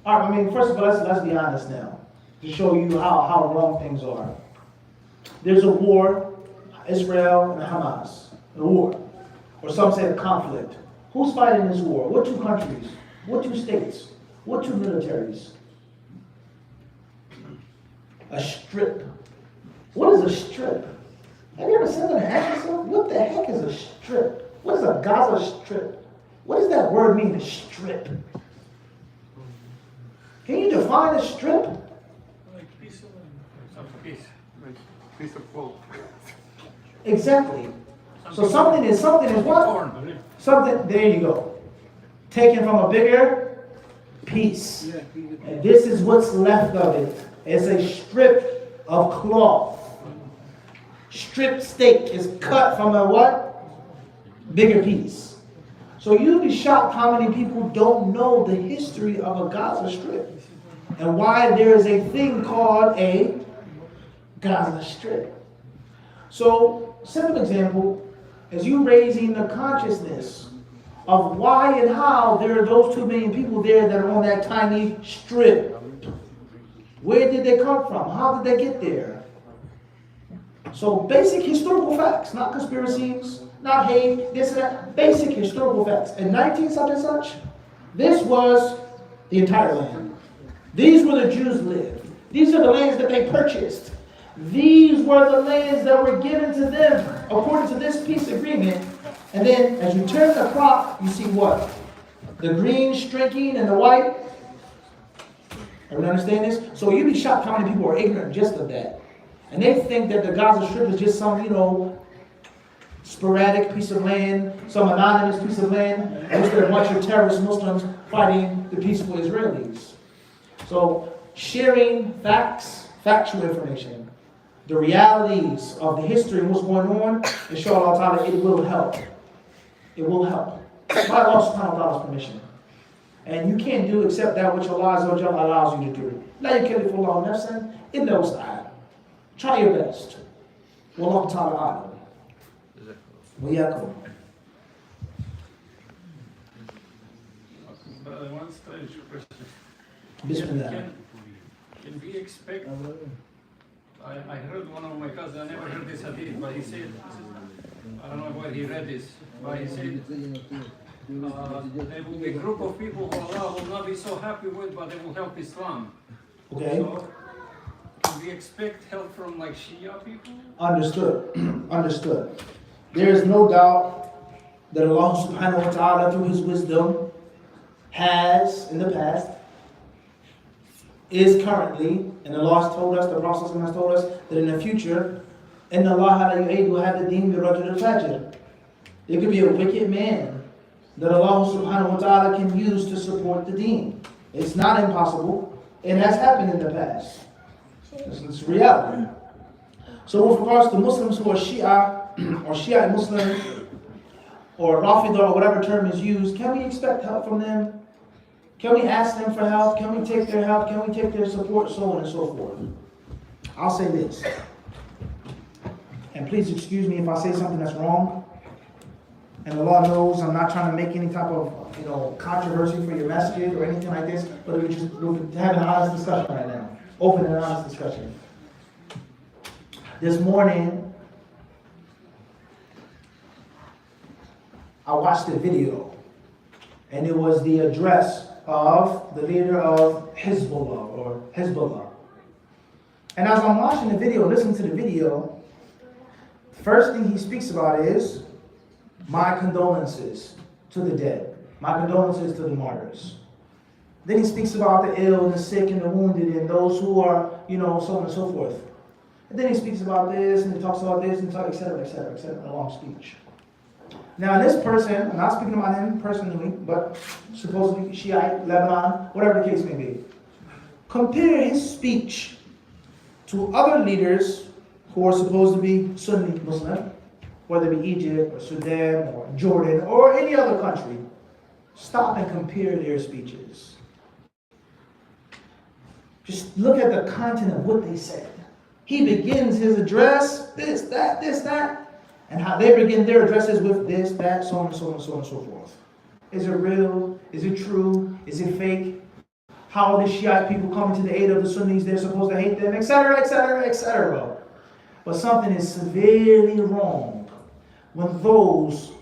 I mean, first of all, let's be honest now, to show you how wrong things are. There's a war, Israel and Hamas, a war, or some say a conflict. Who's fighting this war? What two countries? What two states? What two militaries? A strip. What is a strip? Have you ever seen that and asked yourself, what the heck is a strip? What is a Gaza strip? What does that word mean, a strip? Can you define a strip? Like piece of piece. Like piece of cloth. Exactly. So something is what? Something, there you go. Taken from a bigger piece. And this is what's left of it. It's a strip of cloth. Strip steak is cut from a what? Bigger piece. So you'll be shocked how many people don't know the history of a Gaza Strip and why there is a thing called a Gaza Strip. So, simple example, as you raising the consciousness of why and how there are those 2 million people there that are on that tiny strip. Where did they come from? How did they get there? So basic historical facts, not conspiracies, not hate, this and that. Basic historical facts. In 19 such and such, this was the entire land. These were the Jews lived. These are the lands that they purchased. These were the lands that were given to them according to this peace agreement. And then as you turn the clock, you see what? The green streaking and the white. Everyone understand this? So you'd be shocked how many people are ignorant just of that. And they think that the Gaza Strip is just some, sporadic piece of land, some anonymous piece of land, in which there are a bunch of terrorist Muslims fighting the peaceful Israelis. So sharing facts, factual information, the realities of the history and what's going on, inshallah ta'ala, it will help. It will help. By Allah subhanahu wa ta'ala's permission. And you can't do except that which Allah Azza wa Jalla allows you to do. La yukallifu Allahu nafsan illa wus'aha. Try your best. Wallahu ta'ala a'lam. Wa yakum. One strange question. Bismillah. Can we expect? I heard one of my cousins, I never heard this hadith, but he said, I don't know where he read this, but he said, there will be a group of people who Allah will not be so happy with, but they will help Islam. Okay. So, can we expect help from like Shia people? Understood. Understood. There is no doubt that Allah subhanahu wa ta'ala through His wisdom has in the past, is currently, and Allah has told us, the Prophet has told us, that in the future, إِنَّ اللَّهَ لَا يُعِيدُ هَذَا الدِّينَ بِرَجُلِ الْفَاجِرِ. There could be a wicked man that Allah subhanahu wa ta'ala can use to support the deen. It's not impossible. It has happened in the past. It's reality. So with regards to Muslims who are Shia, or Shiite Muslims, or Rafida, or whatever term is used, can we expect help from them? Can we ask them for help? Can we take their help? Can we take their support? So on and so forth. I'll say this. And please excuse me if I say something that's wrong. And Allah knows I'm not trying to make any type of, controversy for your message or anything like this, but we're having an honest discussion right now. Open and honest discussion. This morning, I watched a video, and it was the address of the leader of Hezbollah. And as I'm watching the video, listening to the video, the first thing he speaks about is, my condolences to the dead. My condolences to the martyrs. Then he speaks about the ill, the sick, and the wounded, and those who are, so on and so forth. And then he speaks about this, and he talks about this, and talks, etc., a long speech. Now this person, I'm not speaking about him personally, but supposedly Shiite, Lebanon, whatever the case may be. Compare his speech to other leaders who are supposed to be Sunni Muslim, whether it be Egypt or Sudan or Jordan or any other country. Stop and compare their speeches. Just look at the content of what they said. He begins his address, this, that, and how they begin their addresses with this, that, so on and so on and so on and so forth. Is it real? Is it true? Is it fake? How are the Shiite people coming to the aid of the Sunnis? They're supposed to hate them, etc., etc., etc. But something is severely wrong when those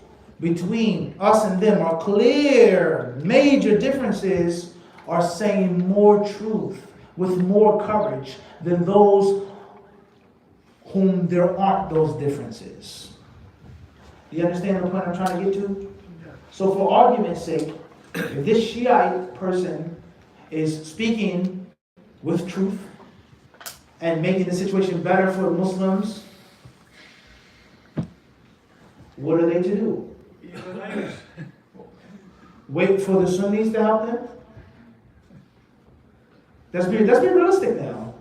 between us and them are clear, major differences, are saying more truth with more courage than those whom there aren't those differences. Do you understand the point I'm trying to get to? So for argument's sake, if this Shiite person is speaking with truth and making the situation better for Muslims, what are they to do? Wait for the Sunnis to help them? Let's be realistic now.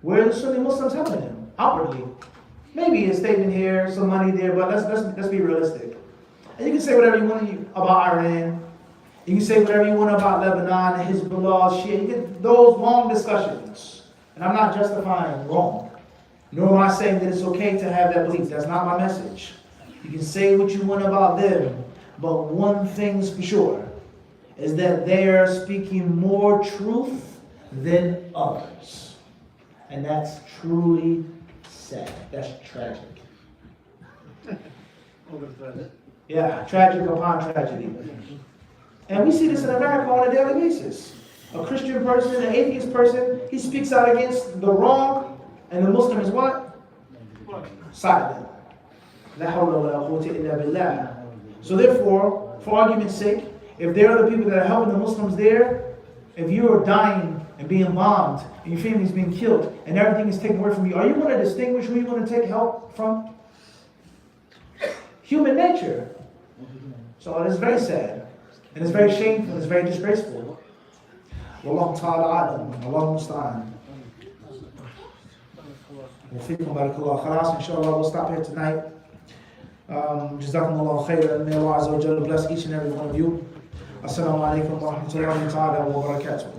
Where are the Sunni Muslims helping them? Outwardly. Maybe a statement here, some money there, but let's be realistic. And you can say whatever you want about Iran. You can say whatever you want about Lebanon, Hezbollah, Shia. You get those long discussions. And I'm not justifying wrong. Nor am I saying that it's okay to have that belief. That's not my message. You can say what you want about them, but one thing's for sure, is that they are speaking more truth than others. And that's truly sad. That's tragic. Yeah, tragic upon tragedy. And we see this in America on a daily basis. A Christian person, an atheist person, he speaks out against the wrong, and the Muslim is what? Silent. La hawla wa la quwwata illa billah. So therefore, for argument's sake, if there are the people that are helping the Muslims there, if you are dying and being bombed, and your family is being killed, and everything is taken away from you, are you going to distinguish who you're going to take help from? Human nature. So it is very sad. And it's very shameful, it's very disgraceful. Wallahu ta'ala alam, Allahu musta'an. وفيكم بارك الله خلاص inshallah we'll stop here tonight. Jazakumullahu khairan. May Allah Azza wa Jalla bless each and every one of you. Assalamu alaikum wa rahmatullahi wa barakatuh.